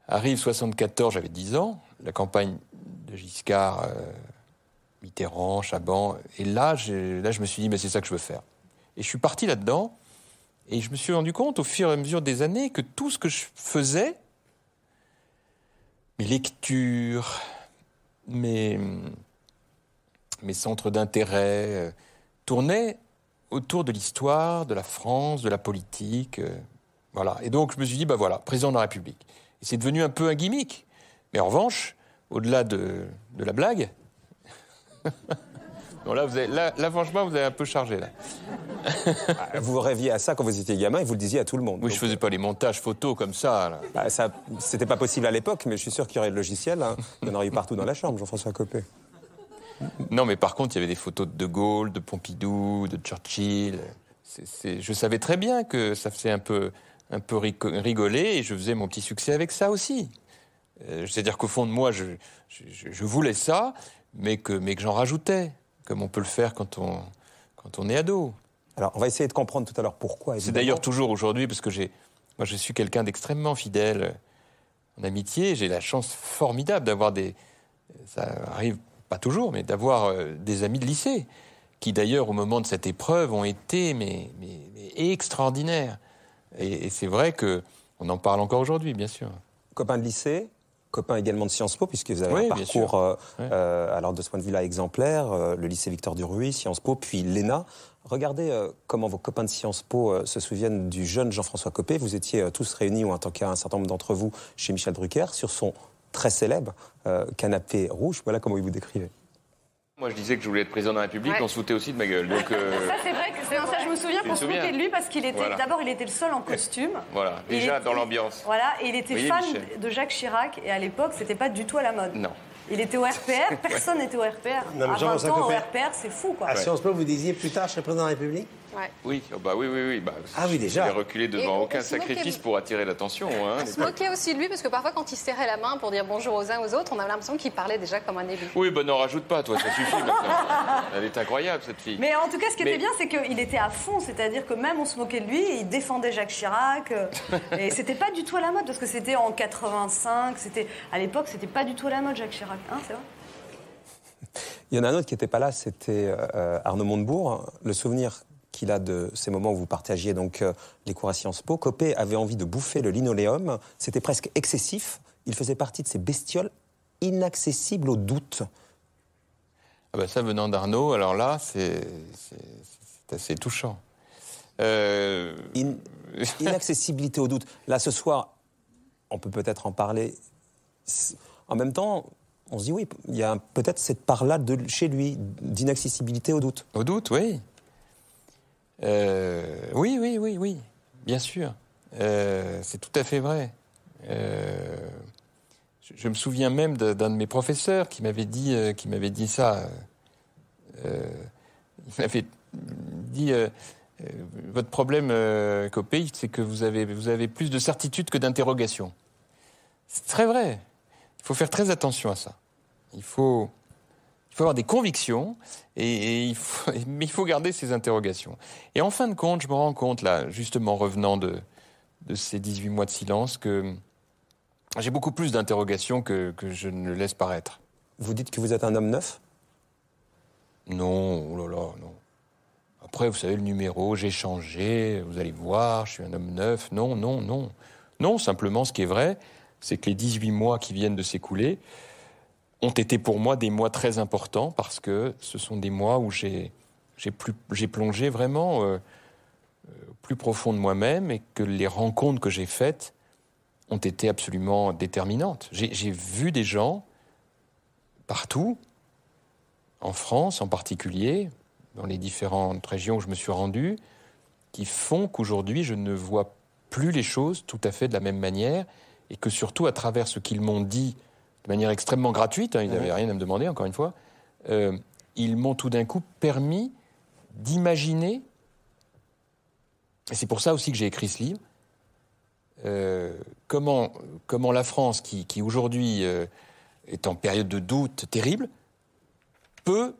[SPEAKER 6] Arrive 74, j'avais 10 ans, la campagne de Giscard, Mitterrand, Chaban. Et là, je me suis dit, mais c'est ça que je veux faire. Et je suis parti là-dedans. Et je me suis rendu compte, au fur et à mesure des années, que tout ce que je faisais, mes lectures, mes centres d'intérêt, tournaient autour de l'histoire, de la France, de la politique. Voilà. Et donc, je me suis dit, voilà, président de la République. Et c'est devenu un peu un gimmick. Mais en revanche, au-delà de la blague, Non, là, franchement, vous avez un peu chargé, là.
[SPEAKER 7] Vous rêviez à ça quand vous étiez gamin et vous le disiez à tout le monde.
[SPEAKER 6] Oui, je faisais pas les montages photos comme ça, là.
[SPEAKER 7] C'était pas possible à l'époque, mais je suis sûr qu'il y aurait le logiciel. Hein. Il y en aurait eu partout dans la chambre, Jean-François Copé.
[SPEAKER 6] Non, mais par contre, il y avait des photos de De Gaulle, de Pompidou, de Churchill. Je savais très bien que ça faisait un peu rigoler et je faisais mon petit succès avec ça aussi. C'est-à-dire qu'au fond de moi, je voulais ça, mais que j'en rajoutais, comme on peut le faire quand on est ado.
[SPEAKER 7] Alors, on va essayer de comprendre tout à l'heure pourquoi.
[SPEAKER 6] C'est d'ailleurs toujours aujourd'hui, parce que moi, je suis quelqu'un d'extrêmement fidèle en amitié. J'ai la chance formidable d'avoir ça arrive pas toujours, mais d'avoir des amis de lycée, qui d'ailleurs, au moment de cette épreuve, ont été mais extraordinaires. Et c'est vrai qu'on en parle encore aujourd'hui, bien sûr.
[SPEAKER 7] Copain de lycée, copain également de Sciences Po, puisque vous avez un parcours, alors de ce point de vue-là, exemplaire, le lycée Victor Duruy, Sciences Po, puis l'ENA. Regardez comment vos copains de Sciences Po se souviennent du jeune Jean-François Copé. Vous étiez tous réunis, ou en tout cas un certain nombre d'entre vous, chez Michel Drucker, sur son très célèbre canapé rouge. Voilà comment il vous décrivait.
[SPEAKER 6] Moi, je disais que je voulais être président de la République, on se foutait aussi de ma gueule. Donc,
[SPEAKER 16] Ça, c'est vrai que ça, je me souviens qu'on se moquait de lui parce qu'il était, d'abord, il était le seul en costume.
[SPEAKER 6] Voilà, déjà dans l'ambiance.
[SPEAKER 16] Voilà, et il était fan de Jacques Chirac, et à l'époque, c'était pas du tout à la mode.
[SPEAKER 6] Non.
[SPEAKER 16] Il était au RPR, personne n'était au RPR.
[SPEAKER 17] Non, mais
[SPEAKER 16] à 20 ans, au RPR, c'est fou, quoi.
[SPEAKER 17] À Sciences Po, vous disiez plus tard, je serai président de la République ?
[SPEAKER 16] Ouais.
[SPEAKER 6] Oui, oui.
[SPEAKER 17] Ah oui, déjà.
[SPEAKER 6] Je n'ai reculé devant aucun sacrifice pour attirer l'attention. Hein,
[SPEAKER 18] on se moquait aussi de lui, parce que parfois, quand il serrait la main pour dire bonjour aux uns aux autres, on avait l'impression qu'il parlait déjà comme un élu.
[SPEAKER 6] Oui, n'en rajoute pas, toi, ça suffit maintenant. Elle est incroyable, cette fille.
[SPEAKER 16] Mais en tout cas, ce qui était bien, c'est qu'il était à fond, c'est-à-dire que même on se moquait de lui, il défendait Jacques Chirac, et c'était pas du tout à la mode, parce que c'était en 85, à l'époque, c'était pas du tout à la mode, Jacques Chirac, hein, c'est vrai.
[SPEAKER 7] Il y en a un autre qui n'était pas là, c'était Arnaud Montebourg. Le souvenir qu'il a de ces moments où vous partagiez donc les cours à Sciences Po, Copé avait envie de bouffer le linoléum. C'était presque excessif. Il faisait partie de ces bestioles inaccessibles au doute.
[SPEAKER 6] Ah ben ça, venant d'Arnaud, alors là, c'est assez touchant.
[SPEAKER 7] Inaccessibilité au doute. Là, ce soir, on peut peut-être en parler. En même temps, on se dit oui, il y a peut-être cette part-là chez lui, d'inaccessibilité au doute.
[SPEAKER 6] Au doute, oui. Oui, bien sûr. C'est tout à fait vrai. Je me souviens même d'un de mes professeurs qui m'avait dit ça. Il m'avait dit votre problème, Copé, c'est que vous avez plus de certitude que d'interrogation. C'est très vrai. Il faut faire très attention à ça. Il faut avoir des convictions, mais il faut garder ses interrogations. Et en fin de compte, je me rends compte, là, justement, revenant de ces 18 mois de silence, que j'ai beaucoup plus d'interrogations que je ne le laisse paraître.
[SPEAKER 7] Vous dites que vous êtes un homme neuf ?
[SPEAKER 6] Non, oh là là, non. Après, vous savez, le numéro, j'ai changé, vous allez voir, je suis un homme neuf. Non. Non, simplement, ce qui est vrai, c'est que les 18 mois qui viennent de s'écouler ont été pour moi des mois très importants parce que ce sont des mois où j'ai plongé vraiment au plus profond de moi-même et que les rencontres que j'ai faites ont été absolument déterminantes. J'ai vu des gens partout, en France en particulier, dans les différentes régions où je me suis rendu, qui font qu'aujourd'hui je ne vois plus les choses tout à fait de la même manière et que surtout à travers ce qu'ils m'ont dit de manière extrêmement gratuite, hein, ils n'avaient rien à me demander, encore une fois, ils m'ont tout d'un coup permis d'imaginer, et c'est pour ça aussi que j'ai écrit ce livre, comment la France, qui aujourd'hui est en période de doute terrible, peut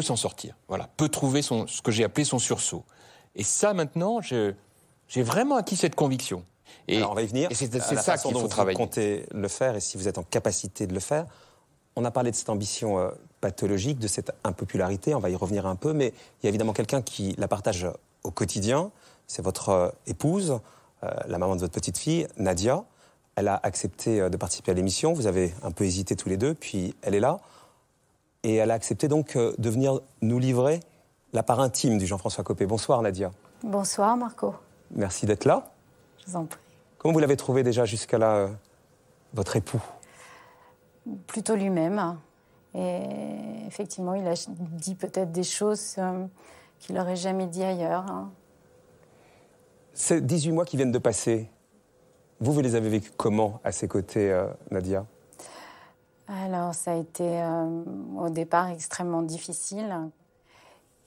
[SPEAKER 6] s'en sortir, voilà, peut trouver ce que j'ai appelé son sursaut. Et ça, maintenant, j'ai vraiment acquis cette conviction.
[SPEAKER 7] Alors on va y venir.
[SPEAKER 6] Et c'est ça qu'il faut travailler.
[SPEAKER 7] Vous comptez le faire et si vous êtes en capacité de le faire. On a parlé de cette ambition pathologique, de cette impopularité, on va y revenir un peu, mais il y a évidemment quelqu'un qui la partage au quotidien, c'est votre épouse, la maman de votre petite fille, Nadia. Elle a accepté de participer à l'émission, vous avez un peu hésité tous les deux, puis elle est là. Et elle a accepté donc de venir nous livrer la part intime du Jean-François Copé. Bonsoir Nadia.
[SPEAKER 19] Bonsoir Marco.
[SPEAKER 7] Merci d'être là.
[SPEAKER 19] Je vous en prie.
[SPEAKER 7] Comment vous l'avez trouvé déjà jusqu'à là, votre époux ?
[SPEAKER 19] Plutôt lui-même. Et effectivement, il a dit peut-être des choses qu'il n'aurait jamais dit ailleurs. Hein.
[SPEAKER 7] Ces 18 mois qui viennent de passer, vous les avez vécus comment à ses côtés, Nadia ?
[SPEAKER 19] Alors, ça a été au départ extrêmement difficile.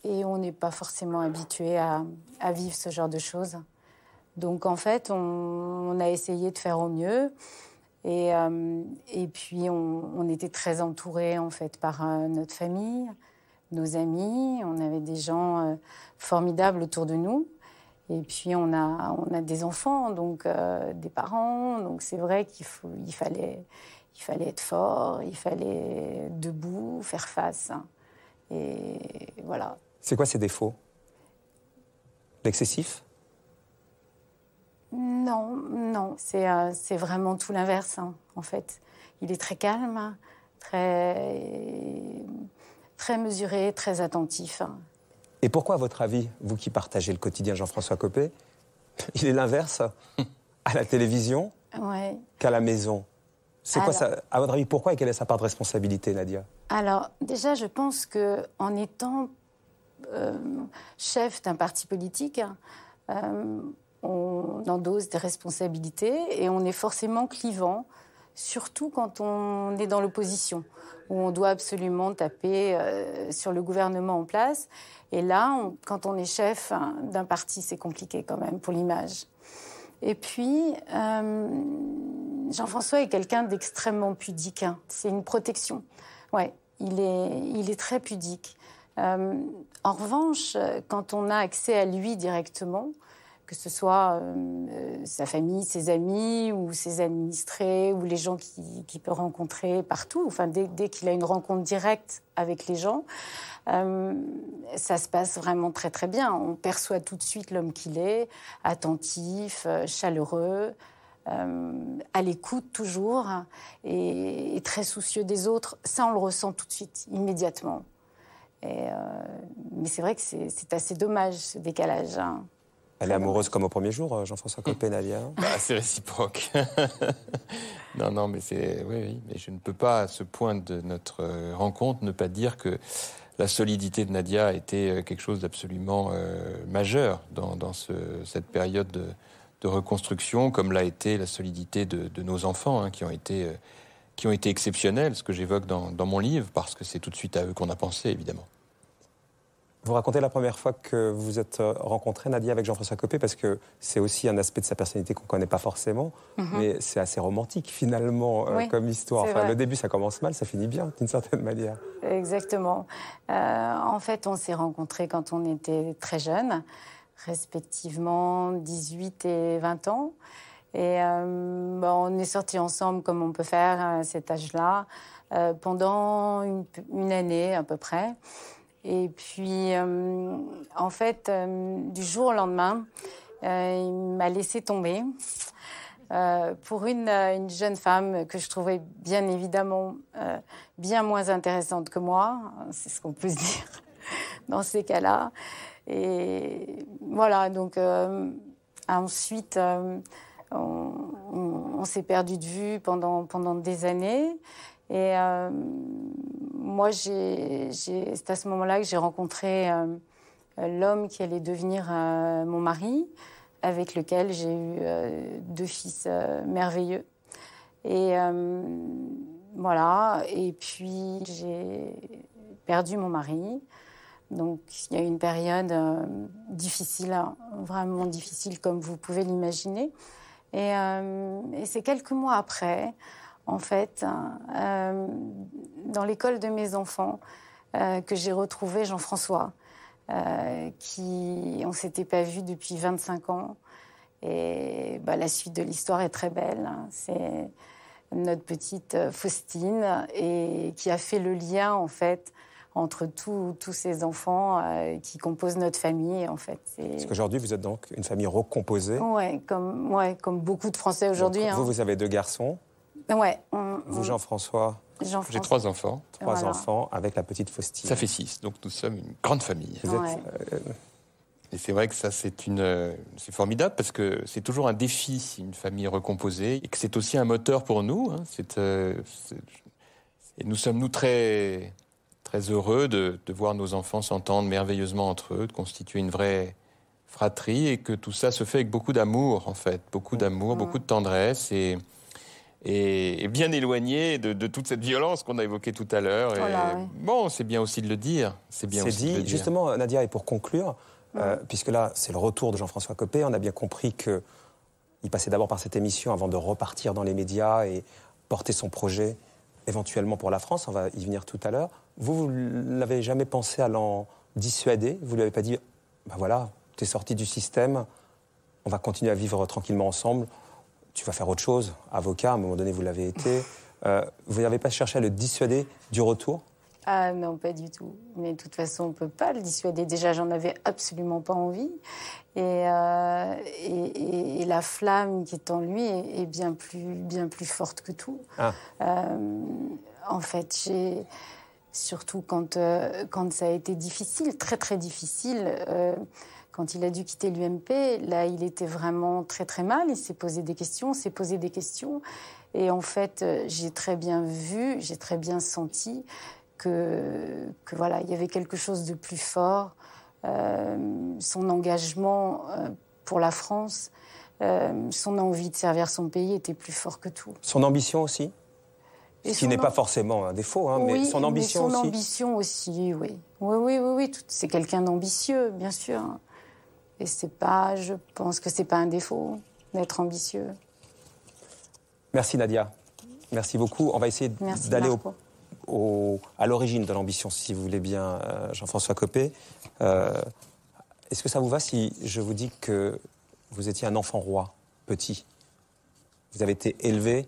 [SPEAKER 19] Et on n'est pas forcément habitué à vivre ce genre de choses. Donc, en fait, on a essayé de faire au mieux. Et puis, on était très entourés, en fait, par notre famille, nos amis. On avait des gens formidables autour de nous. Et puis, on a des enfants, donc des parents. Donc, c'est vrai qu'il fallait être fort, il fallait debout, faire face. Et voilà.
[SPEAKER 7] C'est quoi ses défauts ? L'excessif ?
[SPEAKER 19] Non. C'est vraiment tout l'inverse, hein, en fait. Il est très calme, très mesuré, très attentif.
[SPEAKER 7] Et pourquoi, à votre avis, vous qui partagez le quotidien Jean-François Copé, il est l'inverse à la télévision qu'à la maison ? C'est quoi ça, à votre avis, pourquoi et quelle est sa part de responsabilité, Nadia ?
[SPEAKER 19] Alors, déjà, je pense qu'en étant chef d'un parti politique, on endosse des responsabilités et on est forcément clivant, surtout quand on est dans l'opposition, où on doit absolument taper sur le gouvernement en place. Et là, quand on est chef d'un parti, c'est compliqué quand même pour l'image. Et puis, Jean-François est quelqu'un d'extrêmement pudique. Hein. C'est une protection. Ouais, il est très pudique. En revanche, quand on a accès à lui directement, que ce soit sa famille, ses amis ou ses administrés ou les gens qu'il peut rencontrer partout, enfin, dès qu'il a une rencontre directe avec les gens, ça se passe vraiment très très bien. On perçoit tout de suite l'homme qu'il est, attentif, chaleureux, à l'écoute toujours et très soucieux des autres. Ça, on le ressent tout de suite, immédiatement. Mais c'est vrai que c'est assez dommage, ce décalage. Hein.
[SPEAKER 7] Elle est amoureuse comme au premier jour, Jean-François Copé, Nadia.
[SPEAKER 6] C'est réciproque. Non, mais oui, mais je ne peux pas, à ce point de notre rencontre, ne pas dire que la solidité de Nadia a été quelque chose d'absolument majeur dans cette période de reconstruction, comme l'a été la solidité de nos enfants, hein, qui ont été exceptionnels, ce que j'évoque dans mon livre, parce que c'est tout de suite à eux qu'on a pensé, évidemment.
[SPEAKER 7] Vous racontez la première fois que vous vous êtes rencontrée, Nadia, avec Jean-François Copé, parce que c'est aussi un aspect de sa personnalité qu'on ne connaît pas forcément, mais c'est assez romantique, finalement, comme histoire. Enfin, le début, ça commence mal, ça finit bien, d'une certaine manière.
[SPEAKER 19] Exactement. En fait, on s'est rencontrés quand on était très jeunes, respectivement 18 et 20 ans. Et on est sortis ensemble, comme on peut faire à cet âge-là, pendant une année à peu près. Et puis, en fait, du jour au lendemain, il m'a laissé tomber pour une jeune femme que je trouvais bien évidemment bien moins intéressante que moi. C'est ce qu'on peut se dire dans ces cas-là. Et voilà, donc ensuite, on s'est perdu de vue pendant des années. Et moi, c'est à ce moment-là que j'ai rencontré l'homme qui allait devenir mon mari, avec lequel j'ai eu 2 fils merveilleux. Et voilà, et puis j'ai perdu mon mari. Donc il y a eu une période difficile, vraiment difficile, comme vous pouvez l'imaginer. Et c'est quelques mois après, en fait, dans l'école de mes enfants, que j'ai retrouvé Jean-François, on ne s'était pas vu depuis 25 ans. Et la suite de l'histoire est très belle. C'est notre petite Faustine, et qui a fait le lien, en fait, entre tous ces enfants qui composent notre famille, en fait.
[SPEAKER 7] Parce qu'aujourd'hui, vous êtes donc une famille recomposée.
[SPEAKER 19] Oui, comme beaucoup de Français aujourd'hui.
[SPEAKER 7] Donc, vous avez 2 garçons.
[SPEAKER 19] Ouais.
[SPEAKER 7] Vous, Jean-François.
[SPEAKER 6] J'ai 3 enfants.
[SPEAKER 7] 3 enfants avec la petite Faustine.
[SPEAKER 6] Ça fait 6, donc nous sommes une grande famille. Et c'est vrai que ça, c'est formidable, parce que c'est toujours un défi, une famille recomposée, et que c'est aussi un moteur pour nous. Hein. Et nous sommes, nous, très, très heureux de voir nos enfants s'entendre merveilleusement entre eux, de constituer une vraie fratrie, et que tout ça se fait avec beaucoup d'amour, en fait. Beaucoup d'amour, beaucoup de tendresse, et bien éloigné de toute cette violence qu'on a évoquée tout à l'heure. Bon, c'est bien aussi de le dire. C'est bien aussi de le dire.
[SPEAKER 7] Justement, Nadia, et pour conclure, puisque là, c'est le retour de Jean-François Copé, on a bien compris qu'il passait d'abord par cette émission avant de repartir dans les médias et porter son projet éventuellement pour la France. On va y venir tout à l'heure. Vous n'avez jamais pensé à l'en dissuader? Vous ne lui avez pas dit, ben voilà, t'es sorti du système, on va continuer à vivre tranquillement ensemble, tu vas faire autre chose, avocat, à un moment donné vous l'avez été. Vous n'avez pas cherché à le dissuader du retour?
[SPEAKER 19] Ah non, pas du tout. Mais de toute façon, on ne peut pas le dissuader. Déjà, j'en avais absolument pas envie. Et la flamme qui est en lui est bien plus forte que tout. En fait, surtout quand ça a été difficile, très très difficile, quand il a dû quitter l'UMP, là, il était vraiment très très mal. Il s'est posé des questions, Et en fait, j'ai très bien vu, j'ai très bien senti que voilà, il y avait quelque chose de plus fort. Son engagement pour la France, son envie de servir son pays était plus fort que tout.
[SPEAKER 7] Son ambition aussi? Ce qui n'est pas forcément un défaut, hein,
[SPEAKER 19] oui,
[SPEAKER 7] mais son ambition aussi.
[SPEAKER 19] Son ambition aussi, oui. Oui. C'est quelqu'un d'ambitieux, bien sûr. Et je pense que c'est pas un défaut d'être ambitieux. Merci
[SPEAKER 7] Nadia. Merci beaucoup. On va essayer d'aller à l'origine de l'ambition, si vous voulez bien, Jean-François Copé. Est-ce que ça vous va si je vous dis que vous étiez un enfant roi, petit? Vous avez été élevé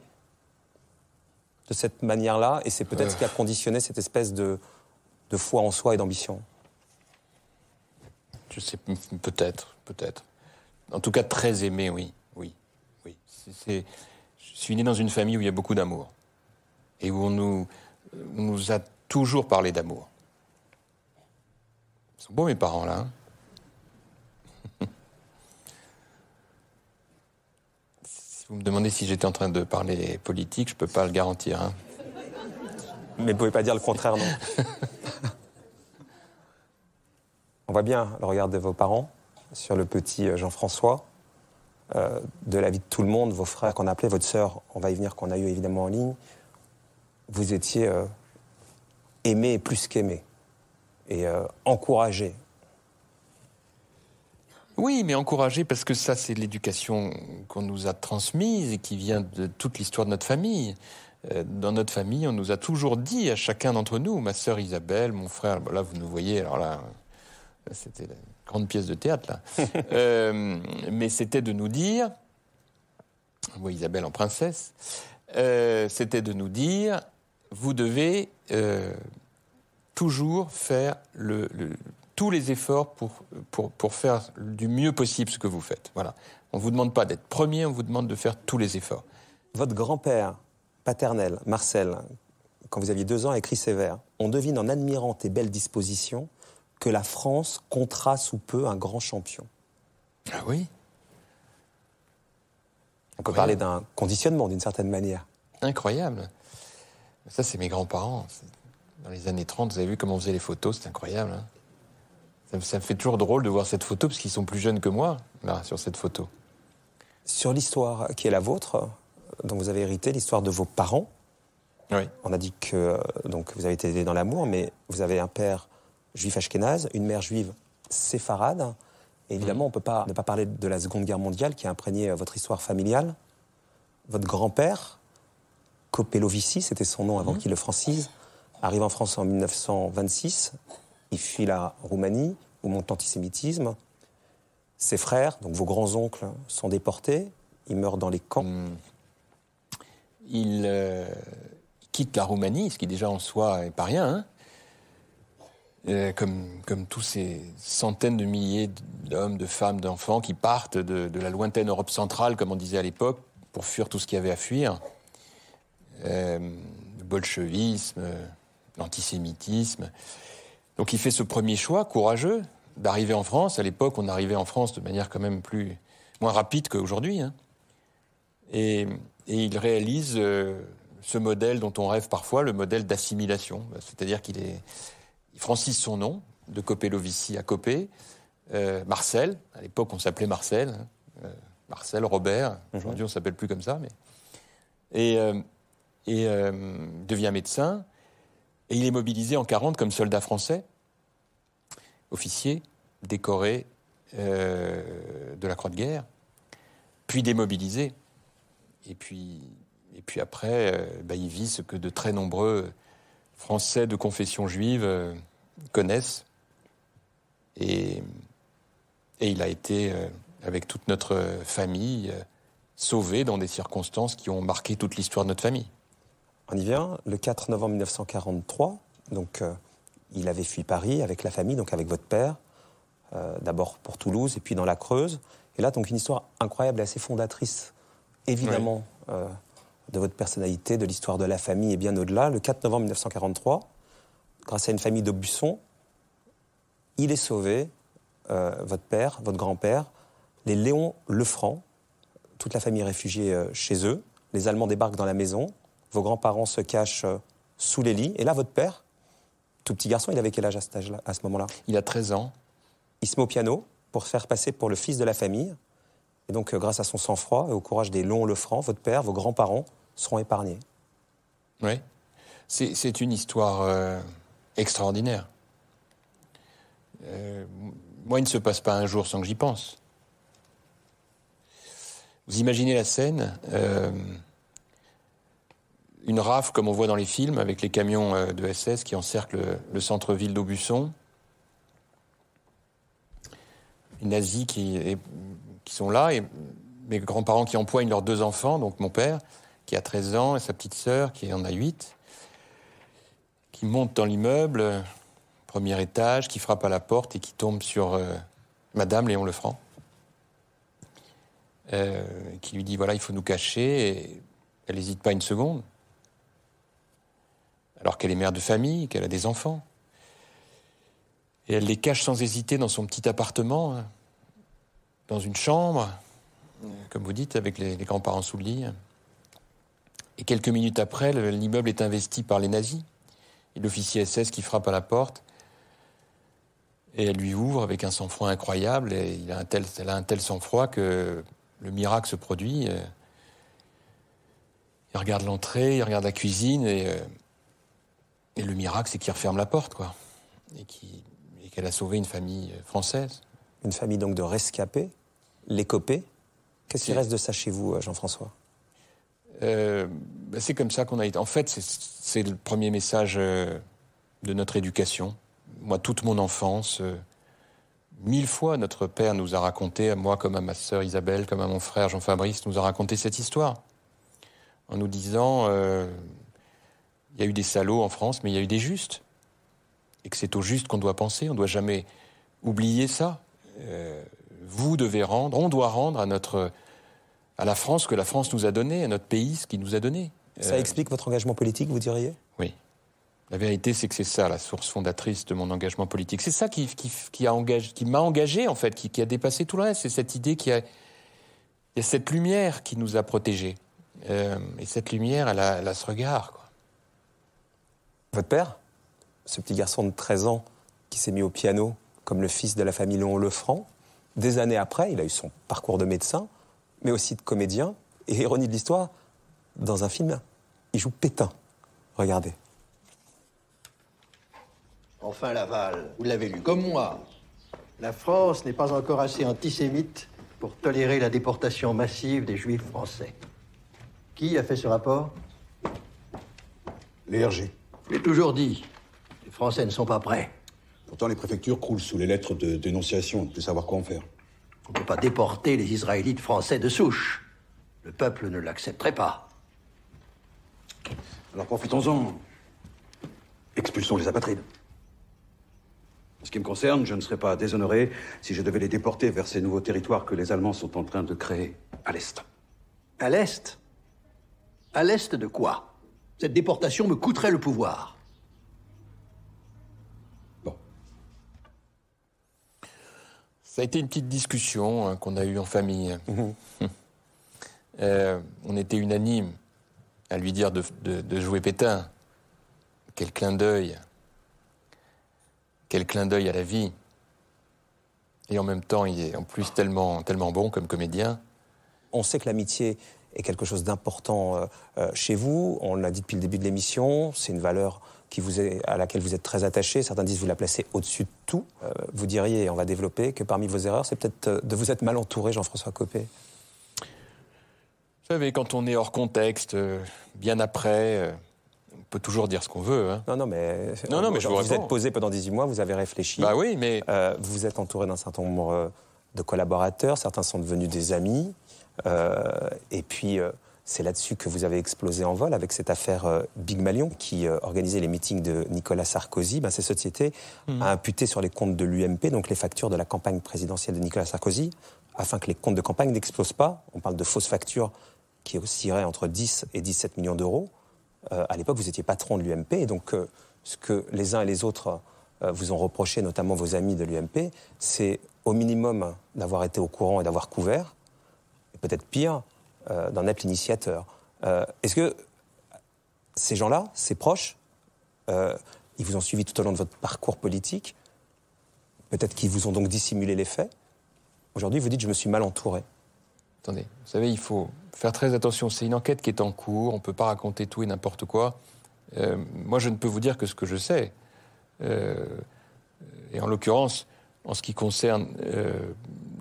[SPEAKER 7] de cette manière-là, et c'est peut-être ce qui a conditionné cette espèce de foi en soi et d'ambition.
[SPEAKER 6] Je sais, peut-être. En tout cas, très aimé, oui. Je suis né dans une famille où il y a beaucoup d'amour. Et où on nous a toujours parlé d'amour. Ils sont beaux, mes parents, là. Si vous me demandez si j'étais en train de parler politique, je peux pas le garantir. Hein.
[SPEAKER 7] Mais vous ne pouvez pas dire le contraire, non? On voit bien le regard de vos parents sur le petit Jean-François, de la vie de tout le monde, vos frères qu'on appelait, votre sœur, on va y venir, qu'on a eu évidemment en ligne. Vous étiez aimé plus qu'aimé et encouragé.
[SPEAKER 6] Oui, mais encouragé parce que ça, c'est l'éducation qu'on nous a transmise et qui vient de toute l'histoire de notre famille. Dans notre famille, on nous a toujours dit à chacun d'entre nous, ma sœur Isabelle, mon frère, là vous nous voyez, alors là, c'était la grande pièce de théâtre, là. Mais c'était de nous dire, moi Isabelle en princesse, c'était de nous dire, vous devez toujours faire tous les efforts pour faire du mieux possible ce que vous faites. Voilà. On ne vous demande pas d'être premier, on vous demande de faire tous les efforts.
[SPEAKER 7] Votre grand-père paternel, Marcel, quand vous aviez 2 ans, a écrit ces vers. On devine en admirant tes belles dispositions que la France comptera sous peu un grand champion.
[SPEAKER 6] Ah oui.
[SPEAKER 7] On peut parler d'un conditionnement, d'une certaine manière.
[SPEAKER 6] Incroyable. Ça, c'est mes grands-parents. Dans les années 30, vous avez vu comment on faisait les photos, c'est incroyable. Hein. Ça me fait toujours drôle de voir cette photo, parce qu'ils sont plus jeunes que moi, là, sur cette photo.
[SPEAKER 7] Sur l'histoire qui est la vôtre, dont vous avez hérité, l'histoire de vos parents,
[SPEAKER 6] oui.
[SPEAKER 7] On a dit que donc, vous avez été élevé dans l'amour, mais vous avez un père juif ashkénaze, une mère juive séfarade. Et évidemment, on ne peut pas ne pas parler de la Seconde Guerre mondiale qui a imprégné votre histoire familiale. Votre grand-père, Kopelovici, c'était son nom avant qu'il le francise, arrive en France en 1926. Il fuit la Roumanie, où monte l'antisémitisme. Ses frères, donc vos grands-oncles, sont déportés. Ils meurent dans les camps.
[SPEAKER 6] Il quitte la Roumanie, ce qui déjà en soi n'est pas rien, hein. Comme tous ces centaines de milliers d'hommes, de femmes, d'enfants qui partent de la lointaine Europe centrale, comme on disait à l'époque, pour fuir tout ce qu'il y avait à fuir. Le bolchevisme, l'antisémitisme. Donc il fait ce premier choix courageux d'arriver en France. À l'époque, on arrivait en France de manière quand même moins rapide qu'aujourd'hui. Hein. Et il réalise le ce modèle dont on rêve parfois, le modèle d'assimilation. C'est-à-dire qu'il francise son nom, de Copé-Lovici à Copé. Marcel, à l'époque on s'appelait Marcel, Marcel, Robert, aujourd'hui on ne s'appelle plus comme ça, mais... et devient médecin, et il est mobilisé en 40 comme soldat français, officier, décoré de la Croix de guerre, puis démobilisé. Et puis après, il vit ce que de très nombreux Français de confession juive connaissent. Et il a été, avec toute notre famille, sauvé dans des circonstances qui ont marqué toute l'histoire de notre famille.
[SPEAKER 7] On y vient. Le 4 novembre 1943, donc, il avait fui Paris avec la famille, donc avec votre père, d'abord pour Toulouse et puis dans la Creuse. Et là, donc, une histoire incroyable et assez fondatrice, évidemment, de votre personnalité, de l'histoire de la famille et bien au-delà. Le 4 novembre 1943, grâce à une famille d'Aubusson, il est sauvé, votre père, votre grand-père, les Léon Lefranc, toute la famille est réfugiée chez eux. Les Allemands débarquent dans la maison. Vos grands-parents se cachent sous les lits. Et là, votre père, tout petit garçon, il avait quel âge à ce moment-là? Il
[SPEAKER 6] a 13 ans.
[SPEAKER 7] Il se met au piano pour se faire passer pour le fils de la famille. Et donc, grâce à son sang-froid et au courage des Léon Lefranc, votre père, vos grands-parents seront épargnés.
[SPEAKER 6] Oui. C'est une histoire extraordinaire. Moi, il ne se passe pas un jour sans que j'y pense. Vous imaginez la scène, une RAF comme on voit dans les films, avec les camions de SS qui encerclent le centre-ville d'Aubusson. Les nazis qui sont là, et mes grands-parents qui empoignent leurs 2 enfants, donc mon père, qui a 13 ans, et sa petite sœur, qui en a 8, qui montent dans l'immeuble, premier étage, qui frappe à la porte et qui tombe sur Madame Léon Lefranc. Qui lui dit, voilà, il faut nous cacher, et elle n'hésite pas une seconde, alors qu'elle est mère de famille, qu'elle a des enfants. Et elle les cache sans hésiter dans son petit appartement, dans une chambre, comme vous dites, avec les grands-parents sous le lit. Et quelques minutes après, l'immeuble est investi par les nazis. Et l'officier SS qui frappe à la porte, et elle lui ouvre avec un sang-froid incroyable, et elle a un tel sang-froid que le miracle se produit. Il regarde l'entrée, il regarde la cuisine, et le miracle, c'est qu'il referme la porte, quoi. Et qu'elle a sauvé une famille française.
[SPEAKER 7] Une famille donc de rescapés, les Copé. Qu'est-ce qui reste de ça chez vous, Jean-François?
[SPEAKER 6] C'est comme ça qu'on a été. En fait, c'est le premier message de notre éducation. Moi, toute mon enfance, 1000 fois, notre père nous a raconté, à moi comme à ma sœur Isabelle, comme à mon frère Jean-Fabrice, nous a raconté cette histoire. En nous disant, il y a eu des salauds en France, mais il y a eu des justes. Et que c'est aux justes qu'on doit penser, on ne doit jamais oublier ça. On doit rendre à la France ce que la France nous a donné, à notre pays ce qu'il nous a donné.
[SPEAKER 7] Ça explique votre engagement politique, vous diriez?
[SPEAKER 6] Oui. La vérité, c'est que c'est ça, la source fondatrice de mon engagement politique. C'est ça qui m'a engagé, en fait, qui a dépassé tout le reste. C'est cette idée qu'il y a cette lumière qui nous a protégés. Et cette lumière, elle a ce regard, quoi.
[SPEAKER 7] Votre père, ce petit garçon de 13 ans qui s'est mis au piano comme le fils de la famille Léon Lefranc, des années après, il a eu son parcours de médecin, mais aussi de comédien. Et ironie de l'histoire, dans un film, il joue Pétain. Regardez.
[SPEAKER 17] Enfin, Laval, vous l'avez lu comme moi. La France n'est pas encore assez antisémite pour tolérer la déportation massive des Juifs français. Qui a fait ce rapport?
[SPEAKER 20] Les RG.
[SPEAKER 17] Je l'ai toujours dit, les Français ne sont pas prêts.
[SPEAKER 20] Pourtant, les préfectures croulent sous les lettres de dénonciation, on ne peut savoir quoi en faire.
[SPEAKER 17] On ne peut pas déporter les Israélites français de souche. Le peuple ne l'accepterait pas.
[SPEAKER 20] Alors profitons-en. Expulsons les apatrides. En ce qui me concerne, je ne serais pas déshonoré si je devais les déporter vers ces nouveaux territoires que les Allemands sont en train de créer à l'Est.
[SPEAKER 17] À l'Est? À l'Est de quoi? Cette déportation me coûterait le pouvoir.
[SPEAKER 6] Ça a été une petite discussion qu'on a eue en famille. On était unanime à lui dire de jouer Pétain. Quel clin d'œil. Quel clin d'œil à la vie. Et en même temps, il est en plus tellement bon comme comédien.
[SPEAKER 7] On sait que l'amitié est quelque chose d'important chez vous. On l'a dit depuis le début de l'émission. C'est une valeur à laquelle vous êtes très attaché. Certains disent que vous la placez au-dessus de tout. Vous diriez, et on va développer, que parmi vos erreurs, c'est peut-être de vous être mal entouré, Jean-François Copé.
[SPEAKER 6] Vous savez, quand on est hors contexte, bien après, on peut toujours dire ce qu'on veut. Hein.
[SPEAKER 7] Non, mais je
[SPEAKER 6] vous
[SPEAKER 7] vous êtes posé pendant 18 mois, vous avez réfléchi.
[SPEAKER 6] Bah oui, mais...
[SPEAKER 7] vous vous êtes entouré d'un certain nombre de collaborateurs, certains sont devenus des amis. Et puis, c'est là-dessus que vous avez explosé en vol avec cette affaire Big Malion qui organisait les meetings de Nicolas Sarkozy. Cette société a imputé sur les comptes de l'UMP, donc les factures de la campagne présidentielle de Nicolas Sarkozy, afin que les comptes de campagne n'explosent pas. On parle de fausses factures qui oscilleraient entre 10 et 17 millions d'euros. À l'époque, vous étiez patron de l'UMP, et donc ce que les uns et les autres vous ont reproché, notamment vos amis de l'UMP, c'est au minimum d'avoir été au courant et d'avoir couvert, et peut-être pire, d'en être l'initiateur. Est-ce que ces gens-là, ces proches, ils vous ont suivi tout au long de votre parcours politique, peut-être qu'ils vous ont donc dissimulé les faits. Aujourd'hui, vous dites « je me suis mal entouré ».
[SPEAKER 6] Attendez, vous savez, il faut faire très attention. C'est une enquête qui est en cours, on ne peut pas raconter tout et n'importe quoi. Moi, je ne peux vous dire que ce que je sais. Et en l'occurrence, en ce qui concerne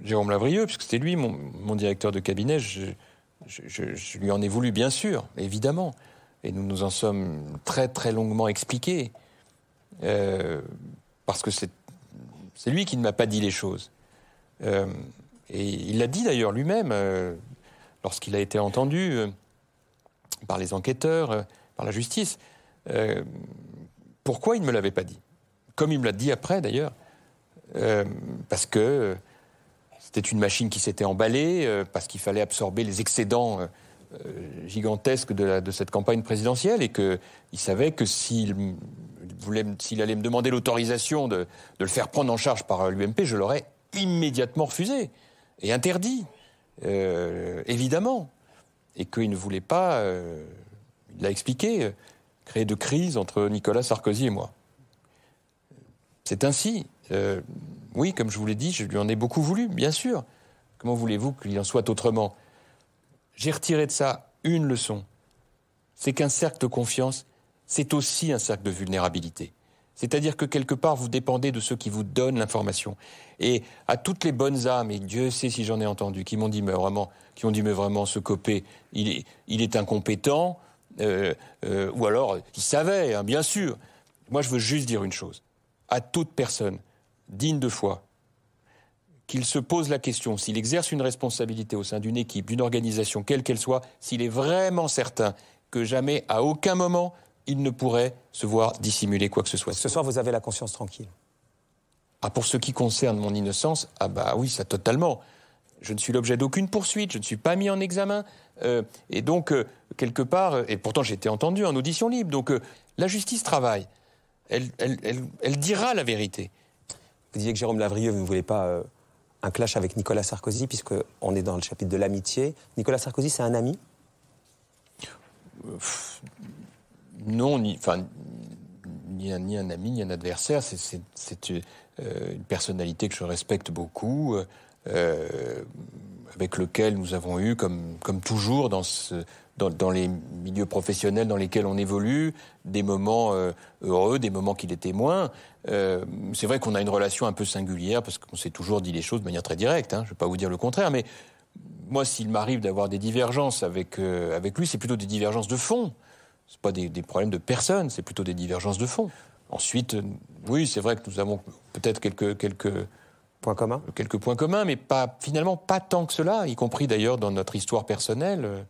[SPEAKER 6] Jérôme Lavrieux, puisque c'était lui, mon directeur de cabinet, je lui en ai voulu, bien sûr, évidemment. Et nous nous en sommes très, très longuement expliqués. Parce que c'est lui qui ne m'a pas dit les choses. Et il l'a dit d'ailleurs lui-même, lorsqu'il a été entendu par les enquêteurs, par la justice. Pourquoi il ne me l'avait pas dit? Comme il me l'a dit après d'ailleurs. Parce que c'était une machine qui s'était emballée, parce qu'il fallait absorber les excédents gigantesques de cette campagne présidentielle, et qu'il savait que s'il allait me demander l'autorisation de le faire prendre en charge par l'UMP, je l'aurais immédiatement refusé et interdit, évidemment. Et qu'il ne voulait pas, il l'a expliqué, créer de crise entre Nicolas Sarkozy et moi. C'est ainsi. Oui, comme je vous l'ai dit, je lui en ai beaucoup voulu, bien sûr. Comment voulez-vous qu'il en soit autrement? J'ai retiré de ça une leçon. C'est qu'un cercle de confiance, c'est aussi un cercle de vulnérabilité. C'est-à-dire que quelque part, vous dépendez de ceux qui vous donnent l'information. Et à toutes les bonnes âmes, et Dieu sait si j'en ai entendu, qui m'ont dit, mais vraiment, ce Copé, il est incompétent, ou alors, il savait, hein, bien sûr. Moi, je veux juste dire une chose. À toute personne digne de foi, qu'il se pose la question, s'il exerce une responsabilité au sein d'une équipe, d'une organisation, quelle qu'elle soit, s'il est vraiment certain que jamais, à aucun moment, il ne pourrait se voir dissimuler quoi que ce soit.
[SPEAKER 7] Ce soir, vous avez la conscience tranquille?
[SPEAKER 6] Ah, pour ce qui concerne mon innocence, ah bah oui, ça totalement. Je ne suis l'objet d'aucune poursuite, je ne suis pas mis en examen. Et donc, quelque part, et pourtant j'ai été entendu en audition libre, donc la justice travaille. Elle dira la vérité.
[SPEAKER 7] Vous disiez que Jérôme Lavrieux, vous ne voulez pas un clash avec Nicolas Sarkozy, puisqu'on est dans le chapitre de l'amitié. Nicolas Sarkozy, c'est un ami?
[SPEAKER 6] Non, ni un ami, ni un adversaire. C'est une personnalité que je respecte beaucoup, avec lequel nous avons eu, comme toujours dans les milieux professionnels dans lesquels on évolue, des moments heureux, des moments qui l'étaient moins. C'est vrai qu'on a une relation un peu singulière, parce qu'on s'est toujours dit les choses de manière très directe, hein, je ne vais pas vous dire le contraire, mais moi, s'il m'arrive d'avoir des divergences avec lui, c'est plutôt des divergences de fond. Ce pas des problèmes de personne, c'est plutôt des divergences de fond. Ensuite, oui, c'est vrai que nous avons peut-être quelques
[SPEAKER 7] points communs.
[SPEAKER 6] Quelques points communs, mais finalement pas tant que cela, y compris d'ailleurs dans notre histoire personnelle.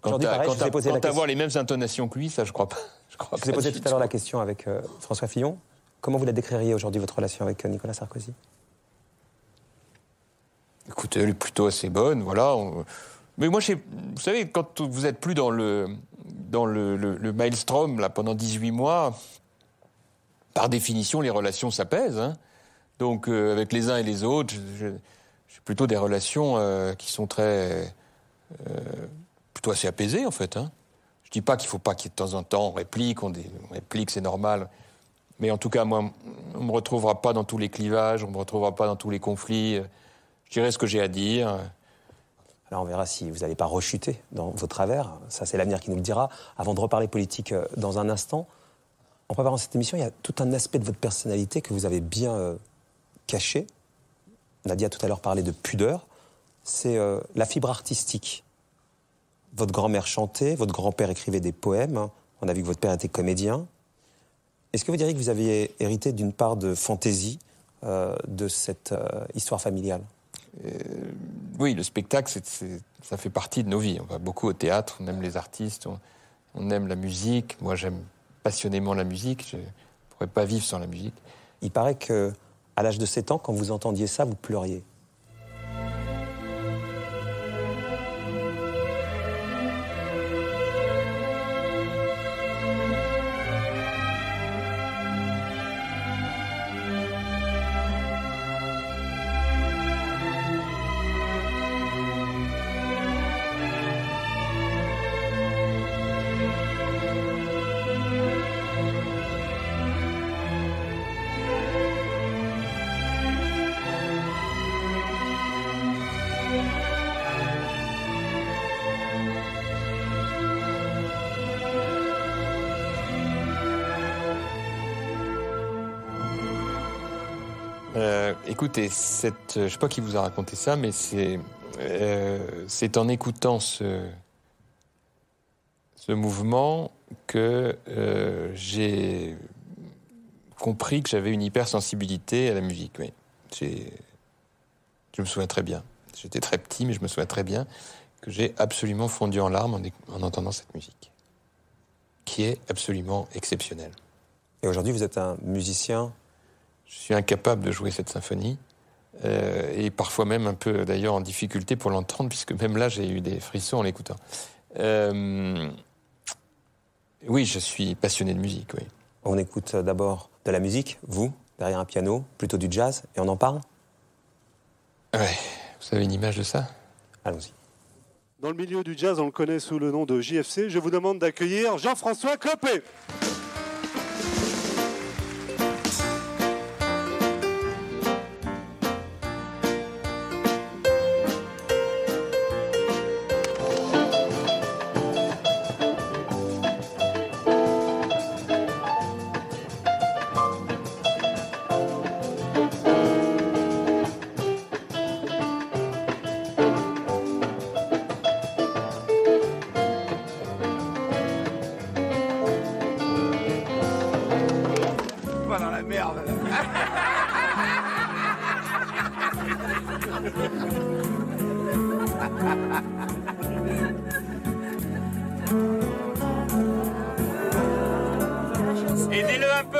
[SPEAKER 6] Quant à avoir les mêmes intonations que lui, ça, je crois pas. Je
[SPEAKER 7] vous ai posé tout à l'heure la question avec François Fillon. Comment vous la décririez aujourd'hui, votre relation avec Nicolas Sarkozy?
[SPEAKER 6] Écoutez, elle est plutôt assez bonne, voilà. Mais moi, vous savez, quand vous n'êtes plus dans le maelstrom là, pendant 18 mois, par définition, les relations s'apaisent. Hein. Donc, avec les uns et les autres, j'ai plutôt des relations qui sont plutôt assez apaisées, en fait. Hein. Je dis pas qu'il faut pas qu'il y ait de temps en temps on réplique, c'est normal. Mais en tout cas, moi, on me retrouvera pas dans tous les clivages, on me retrouvera pas dans tous les conflits. Je dirai ce que j'ai à dire.
[SPEAKER 7] Alors on verra si vous n'allez pas rechuter dans vos travers. Ça, c'est l'avenir qui nous le dira. Avant de reparler politique dans un instant, en préparant cette émission, il y a tout un aspect de votre personnalité que vous avez bien caché. Nadia a tout à l'heure parlé de pudeur. C'est la fibre artistique. Votre grand-mère chantait, votre grand-père écrivait des poèmes. On a vu que votre père était comédien. Est-ce que vous diriez que vous aviez hérité d'une part de fantaisie de cette histoire familiale ?
[SPEAKER 6] Oui, le spectacle, ça fait partie de nos vies. On va beaucoup au théâtre, on aime les artistes, on aime la musique. Moi, j'aime passionnément la musique. Je ne pourrais pas vivre sans la musique.
[SPEAKER 7] Il paraît qu'à l'âge de 7 ans, quand vous entendiez ça, vous pleuriez.
[SPEAKER 6] Écoutez, je ne sais pas qui vous a raconté ça, mais c'est en écoutant ce mouvement que j'ai compris que j'avais une hypersensibilité à la musique. Oui. Je me souviens très bien. J'étais très petit, mais je me souviens très bien que j'ai absolument fondu en larmes en entendant cette musique, qui est absolument exceptionnelle.
[SPEAKER 7] Et aujourd'hui, vous êtes un musicien.
[SPEAKER 6] Je suis incapable de jouer cette symphonie, et parfois même un peu d'ailleurs en difficulté pour l'entendre, puisque même là j'ai eu des frissons en l'écoutant. Oui, je suis passionné de musique, oui.
[SPEAKER 7] On écoute d'abord de la musique, vous, derrière un piano, plutôt du jazz, et on en parle ?
[SPEAKER 6] Ouais, vous avez une image de ça ?
[SPEAKER 7] Allons-y.
[SPEAKER 21] Dans le milieu du jazz, on le connaît sous le nom de JFC. Je vous demande d'accueillir Jean-François Copé.
[SPEAKER 6] Aidez-le un peu.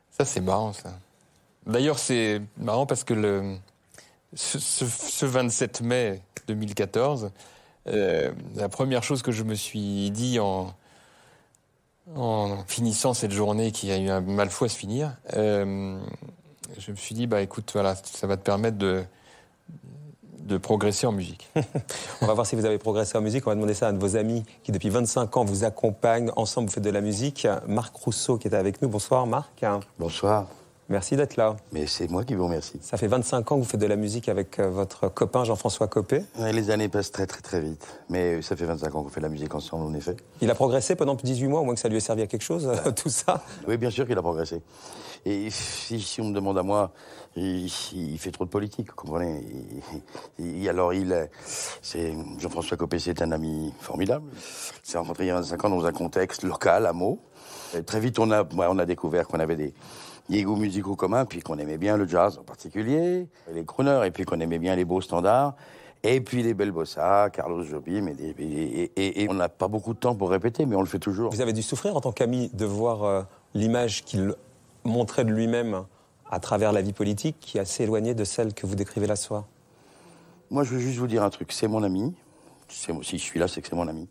[SPEAKER 6] Ça, c'est marrant, ça. D'ailleurs, c'est marrant parce que ce 27 mai 2014, la première chose que je me suis dit en finissant cette journée qui a eu un mal fou à se finir, je me suis dit, bah écoute, voilà, ça va te permettre de progresser en musique.
[SPEAKER 7] On va voir si vous avez progressé en musique. On va demander ça à un de vos amis qui, depuis 25 ans, vous accompagne. Ensemble, vous faites de la musique. Marc Rousseau, qui est avec nous. Bonsoir, Marc.
[SPEAKER 22] Bonsoir.
[SPEAKER 7] Merci d'être là.
[SPEAKER 22] Mais c'est moi qui vous remercie.
[SPEAKER 7] Ça fait 25 ans que vous faites de la musique avec votre copain Jean-François Copé.
[SPEAKER 22] Ouais, les années passent très très très vite. Mais ça fait 25 ans qu'on fait de la musique ensemble, en effet.
[SPEAKER 7] Il a progressé pendant 18 mois, au moins que ça lui ait servi à quelque chose, tout ça.
[SPEAKER 22] Oui, bien sûr qu'il a progressé. Et si on me demande à moi, il fait trop de politique, vous comprenez. Jean-François Copé, c'est un ami formidable. Il s'est rencontré il y a 25 ans dans un contexte local, à Meaux. Et très vite, on a découvert qu'on avait des goûts musicaux communs, puis qu'on aimait bien le jazz en particulier, les crooners, et puis qu'on aimait bien les beaux standards, et puis les belles bossas, Carlos Jobim, et on n'a pas beaucoup de temps pour répéter, mais on le fait toujours.
[SPEAKER 7] Vous avez dû souffrir en tant qu'ami de voir l'image qu'il montrait de lui-même à travers la vie politique, qui est assez éloignée de celle que vous décrivez là ce soir.
[SPEAKER 22] Moi, je veux juste vous dire un truc, c'est mon ami. Si je suis là, c'est que c'est mon ami.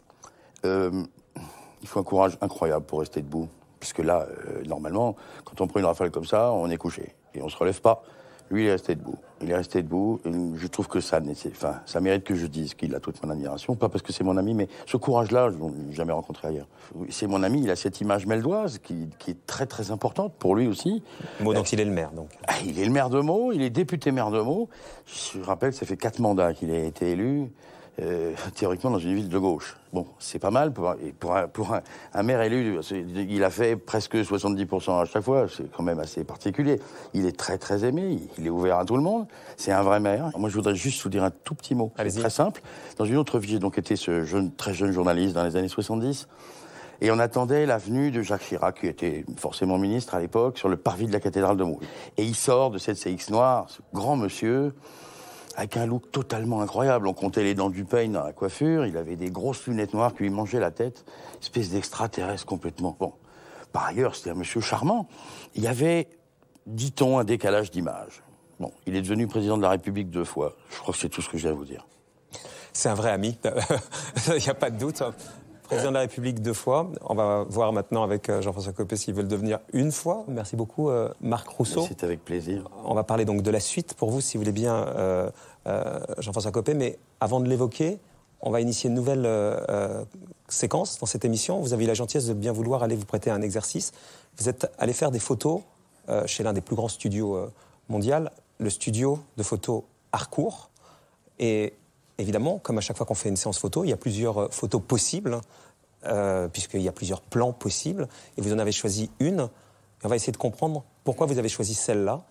[SPEAKER 22] Il faut un courage incroyable pour rester debout. Puisque là, normalement, quand on prend une rafale comme ça, on est couché. Et on se relève pas. Lui, il est resté debout. Il est resté debout. Et je trouve que ça mérite que je dise qu'il a toute mon admiration. Pas parce que c'est mon ami, mais ce courage-là, je ne l'ai jamais rencontré ailleurs. C'est mon ami, il a cette image meldoise qui est très, très importante pour lui aussi.
[SPEAKER 7] Meaux, donc il est le maire, donc.
[SPEAKER 22] Il est le maire de Meaux, il est député maire de Meaux. Je rappelle, ça fait 4 mandats qu'il a été élu. Théoriquement dans une ville de gauche. Bon, c'est pas mal pour un maire élu. Il a fait presque 70% à chaque fois. C'est quand même assez particulier. Il est très très aimé. Il est ouvert à tout le monde. C'est un vrai maire. Moi, je voudrais juste vous dire un tout petit mot. C'est très simple. Dans une autre vie, j'ai donc été ce très jeune journaliste dans les années 70. Et on attendait la venue de Jacques Chirac, qui était forcément ministre à l'époque, sur le parvis de la cathédrale de Meaux. Et il sort de cette CX noire, ce grand monsieur, avec un look totalement incroyable. On comptait les dents du peigne dans la coiffure, il avait des grosses lunettes noires qui lui mangeaient la tête, espèce d'extraterrestre complètement. Bon, par ailleurs, c'était un monsieur charmant. Il y avait, dit-on, un décalage d'image. Bon, il est devenu président de la République 2 fois. Je crois que c'est tout ce que j'ai à vous dire.
[SPEAKER 7] C'est un vrai ami, il n'y a pas de doute. Président de la République 2 fois. On va voir maintenant avec Jean-François Copé s'il veut le devenir 1 fois. Merci beaucoup, Marc Rousseau.
[SPEAKER 22] C'est avec plaisir.
[SPEAKER 7] On va parler donc de la suite pour vous, si vous voulez bien, Jean-François Copé. Mais avant de l'évoquer, on va initier une nouvelle séquence dans cette émission. Vous avez eu la gentillesse de bien vouloir aller vous prêter à un exercice. Vous êtes allé faire des photos chez l'un des plus grands studios mondiaux, le studio de photos Harcourt. Et évidemment, comme à chaque fois qu'on fait une séance photo, il y a plusieurs photos possibles, puisqu'il y a plusieurs plans possibles, et vous en avez choisi une. Et on va essayer de comprendre pourquoi vous avez choisi celle-là.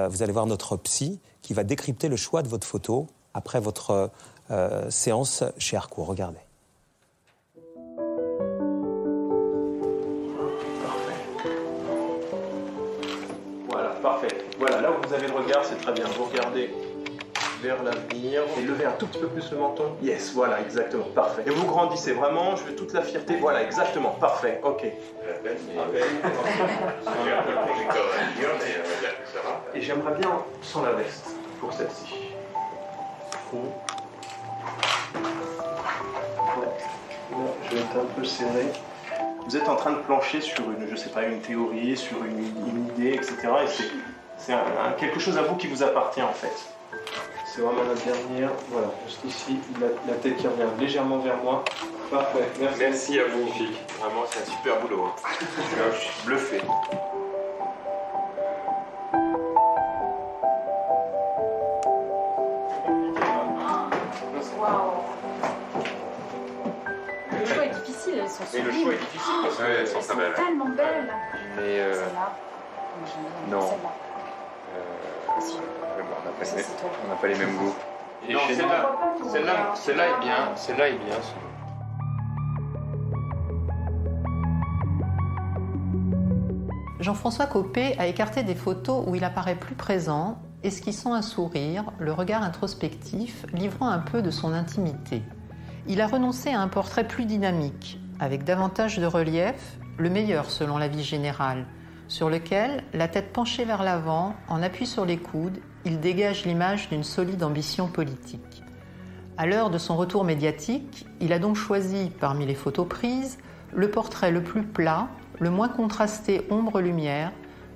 [SPEAKER 7] Vous allez voir notre psy qui va décrypter le choix de votre photo après votre séance chez Harcourt. Regardez.
[SPEAKER 3] Voilà, parfait. Voilà, là où vous avez le regard, c'est très bien. Vous regardez vers l'avenir et levez un tout petit peu plus le menton. Yes, voilà, exactement, parfait. Et vous grandissez vraiment, je veux toute la fierté. Voilà, exactement, parfait, ok. Et j'aimerais bien sans la veste pour celle-ci. Ouais. Là, je vais être un peu serré. Vous êtes en train de plancher sur une, je sais pas, une théorie, sur une idée, etc. Et c'est quelque chose à vous qui vous appartient en fait. C'est vraiment la dernière, voilà, juste ici, la tête qui revient légèrement vers moi. Parfait, merci.
[SPEAKER 6] Merci à vous, magnifique. Vraiment, c'est un super boulot. Hein. Je suis bluffé.
[SPEAKER 19] Waouh. Le choix est difficile, elles sont sublimes.
[SPEAKER 6] Mais le choix est difficile parce qu'elles sont très belles.
[SPEAKER 19] Tellement belles.
[SPEAKER 6] Mais
[SPEAKER 19] Celle-là.
[SPEAKER 6] non.
[SPEAKER 19] Celle-là.
[SPEAKER 6] On n'a pas les mêmes goûts. Et non, celle-là est bien. Celle-là est bien.
[SPEAKER 4] Jean-François Copé a écarté des photos où il apparaît plus présent, esquissant un sourire, le regard introspectif, livrant un peu de son intimité. Il a renoncé à un portrait plus dynamique, avec davantage de relief, le meilleur selon l'avis général, sur lequel, la tête penchée vers l'avant, en appui sur les coudes, il dégage l'image d'une solide ambition politique. À l'heure de son retour médiatique, il a donc choisi, parmi les photos prises, le portrait le plus plat, le moins contrasté ombre-lumière,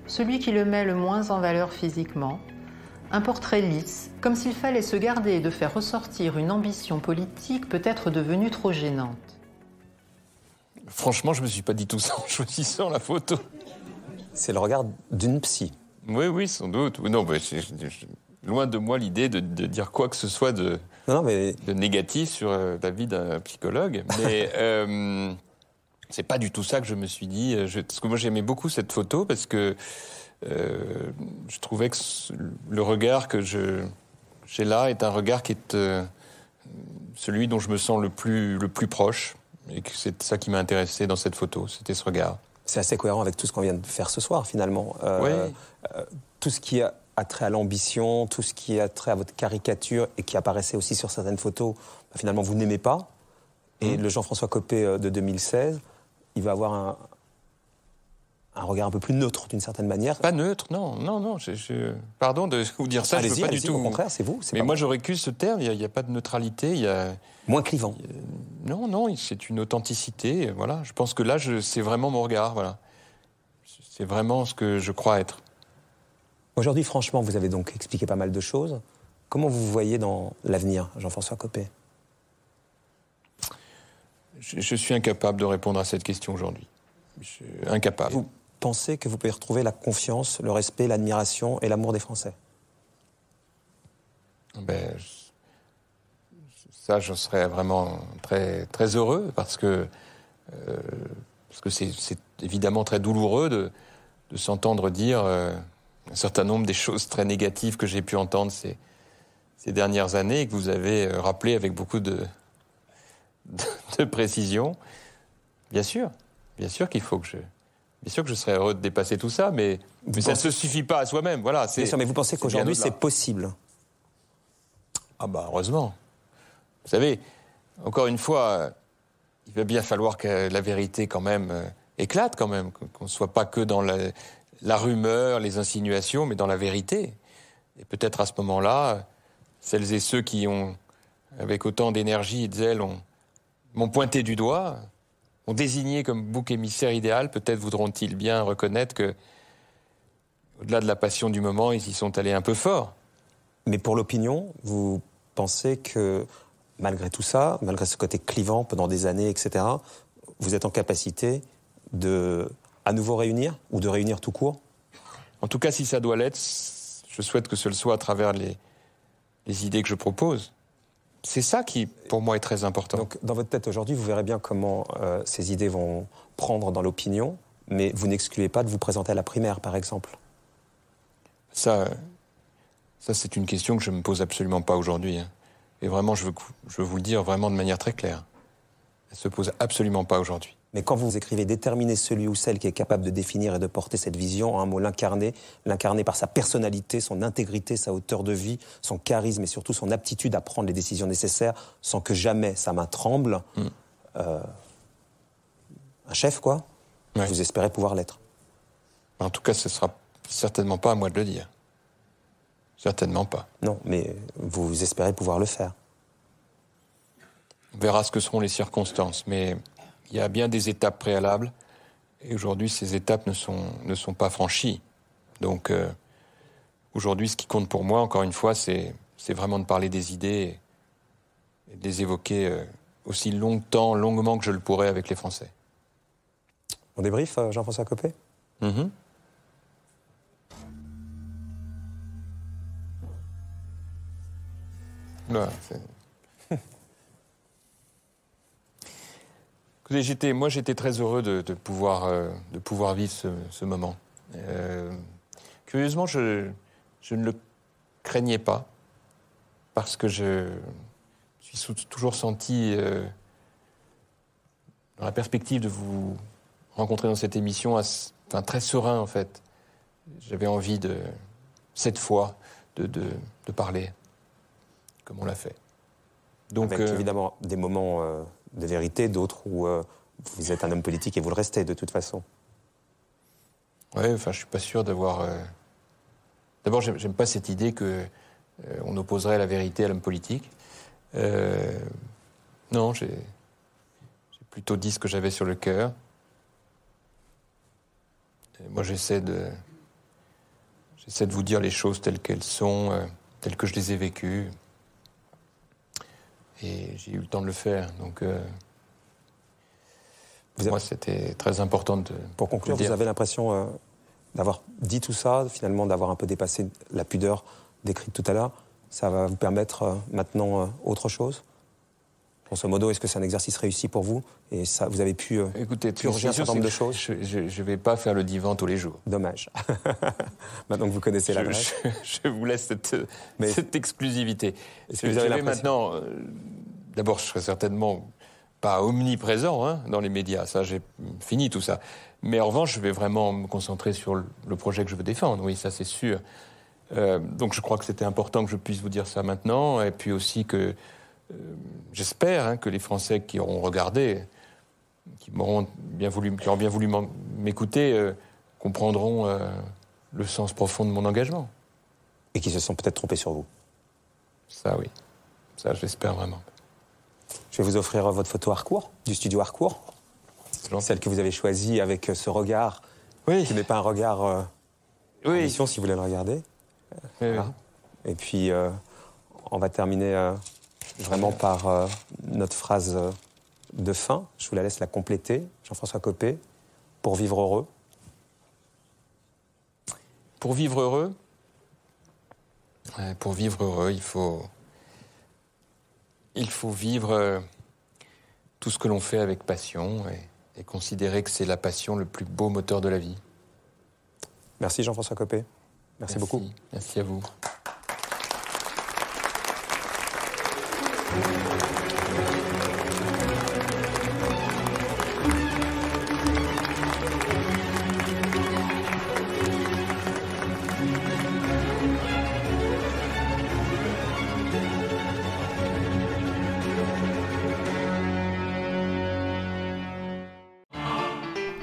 [SPEAKER 4] celui qui le met le moins en valeur physiquement, un portrait lisse, comme s'il fallait se garder de faire ressortir une ambition politique peut-être devenue trop gênante.
[SPEAKER 6] Franchement, je ne me suis pas dit tout ça en choisissant la photo.
[SPEAKER 7] C'est le regard d'une psy.
[SPEAKER 6] Oui, sans doute. Non, mais c'est loin de moi l'idée de dire quoi que ce soit de négatif sur la vie d'un psychologue. Mais c'est pas du tout ça que je me suis dit. Parce que moi, j'aimais beaucoup cette photo parce que je trouvais que le regard que j'ai là est un regard qui est celui dont je me sens le plus proche. Et que c'est ça qui m'a intéressé dans cette photo, c'était ce regard.
[SPEAKER 7] C'est assez cohérent avec tout ce qu'on vient de faire ce soir, finalement.
[SPEAKER 6] Oui.
[SPEAKER 7] Tout ce qui a trait à l'ambition, tout ce qui a trait à votre caricature et qui apparaissait aussi sur certaines photos, finalement, vous n'aimez pas. Et le Jean-François Copé de 2016, il va avoir un regard un peu plus neutre, d'une certaine manière.
[SPEAKER 6] Pas neutre, non. Pardon de vous dire ça, je ne veux pas du tout.
[SPEAKER 7] Au contraire, c'est vous.
[SPEAKER 6] Mais moi, je récuse ce terme, il n'y a pas de neutralité.
[SPEAKER 7] Moins clivant.
[SPEAKER 6] Non, c'est une authenticité. Voilà. Je pense que là, c'est vraiment mon regard. Voilà. C'est vraiment ce que je crois être.
[SPEAKER 7] Aujourd'hui, franchement, vous avez donc expliqué pas mal de choses. Comment vous vous voyez dans l'avenir, Jean-François Copé?
[SPEAKER 6] Je suis incapable de répondre à cette question aujourd'hui. Je suis incapable.
[SPEAKER 7] Vous pensez que vous pouvez retrouver la confiance, le respect, l'admiration et l'amour des Français?
[SPEAKER 6] Ben, ça, je serais vraiment très, très heureux parce que c'est évidemment très douloureux de s'entendre dire un certain nombre des choses très négatives que j'ai pu entendre ces dernières années et que vous avez rappelé avec beaucoup de précision. Bien sûr qu'il faut que bien sûr que je serais heureux de dépasser tout ça, mais ça ne se suffit pas à soi-même. Voilà,
[SPEAKER 7] bien sûr, mais vous pensez qu'aujourd'hui c'est possible?
[SPEAKER 6] Ah bah heureusement. Vous savez, encore une fois, il va bien falloir que la vérité quand même éclate quand même, qu'on ne soit pas que dans la rumeur, les insinuations, mais dans la vérité. Et peut-être à ce moment-là, celles et ceux qui ont, avec autant d'énergie et de zèle, m'ont pointé du doigt, m'ont désigné comme bouc émissaire idéal, peut-être voudront-ils bien reconnaître que, au-delà de la passion du moment, ils y sont allés un peu fort.
[SPEAKER 7] Mais pour l'opinion, vous pensez que, malgré tout ça, malgré ce côté clivant pendant des années, etc., vous êtes en capacité de à nouveau réunir, ou de réunir tout court?
[SPEAKER 6] En tout cas, si ça doit l'être, je souhaite que ce le soit à travers les idées que je propose. C'est ça qui, pour moi, est très important.
[SPEAKER 7] Donc, dans votre tête aujourd'hui, vous verrez bien comment ces idées vont prendre dans l'opinion, mais vous n'excluez pas de vous présenter à la primaire, par exemple.
[SPEAKER 6] Ça, c'est une question que je ne me pose absolument pas aujourd'hui. Hein. Et vraiment, je veux vous le dire vraiment de manière très claire. Elle ne se pose absolument pas aujourd'hui.
[SPEAKER 7] Mais quand vous écrivez « déterminer celui ou celle qui est capable de définir et de porter cette vision », en un mot, l'incarner par sa personnalité, son intégrité, sa hauteur de vie, son charisme et surtout son aptitude à prendre les décisions nécessaires sans que jamais sa main tremble, un chef, quoi, ouais. Vous espérez pouvoir l'être.
[SPEAKER 6] En tout cas, ce ne sera certainement pas à moi de le dire. Certainement pas.
[SPEAKER 7] Non, mais vous espérez pouvoir le faire.
[SPEAKER 6] On verra ce que seront les circonstances, mais il y a bien des étapes préalables, et aujourd'hui, ces étapes ne sont pas franchies. Donc, aujourd'hui, ce qui compte pour moi, encore une fois, c'est vraiment de parler des idées et de les évoquer aussi longuement que je le pourrais avec les Français.
[SPEAKER 7] On débrief, Jean-François Copé?
[SPEAKER 6] Voilà, Moi, j'étais très heureux de pouvoir vivre ce moment. Curieusement, je ne le craignais pas, parce que je suis toujours senti, dans la perspective de vous rencontrer dans cette émission, très serein, en fait. J'avais envie, cette fois, de parler, comme on l'a fait.
[SPEAKER 7] Donc, avec évidemment des moments de vérité, d'autres où vous êtes un homme politique et vous le restez de toute façon.
[SPEAKER 6] Oui, enfin, je suis pas sûr d'avoir. D'abord, j'aime pas cette idée que on opposerait la vérité à l'homme politique. Non, j'ai plutôt dit ce que j'avais sur le cœur. Et moi, j'essaie de vous dire les choses telles qu'elles sont, telles que je les ai vécues. Et j'ai eu le temps de le faire, donc pour moi c'était très important de...
[SPEAKER 7] Pour conclure, vous avez l'impression d'avoir dit tout ça, finalement d'avoir un peu dépassé la pudeur décrite tout à l'heure. Ça va vous permettre maintenant autre chose? Grosso modo, est-ce que c'est un exercice réussi pour vous? Et ça, vous avez pu purger un certain nombre de choses?
[SPEAKER 6] Je ne vais pas faire le divan tous les jours.
[SPEAKER 7] Dommage. Maintenant que vous connaissez l'adresse.
[SPEAKER 6] Je vous laisse cette exclusivité.
[SPEAKER 7] Est-ce que vous avez
[SPEAKER 6] maintenant... D'abord, je serai certainement pas omniprésent dans les médias. Ça, j'ai fini tout ça. Mais en revanche, je vais vraiment me concentrer sur le projet que je veux défendre. Oui, ça, c'est sûr. Donc, je crois que c'était important que je puisse vous dire ça maintenant. Et puis aussi que... j'espère que les Français qui auront regardé, qui auront bien voulu m'écouter, comprendront le sens profond de mon engagement.
[SPEAKER 7] Et qui se sont peut-être trompés sur vous.
[SPEAKER 6] Ça, oui. Ça, j'espère vraiment.
[SPEAKER 7] Je vais vous offrir votre photo Harcourt, du studio Harcourt. Celle que vous avez choisie avec ce regard qui met pas un regard en émission, si vous voulez le regarder. Voilà. Et puis, on va terminer vraiment par notre phrase de fin. Je vous la laisse la compléter. Jean-François Copé, pour vivre heureux.
[SPEAKER 6] Pour vivre heureux, il faut vivre tout ce que l'on fait avec passion et considérer que c'est la passion le plus beau moteur de la vie.
[SPEAKER 7] Merci Jean-François Copé. Merci beaucoup.
[SPEAKER 6] Merci à vous.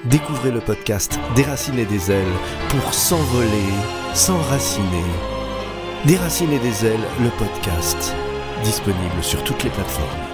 [SPEAKER 1] Découvrez le podcast Déraciner des ailes pour s'envoler, s'enraciner. Déraciner des ailes, le podcast, disponible sur toutes les plateformes.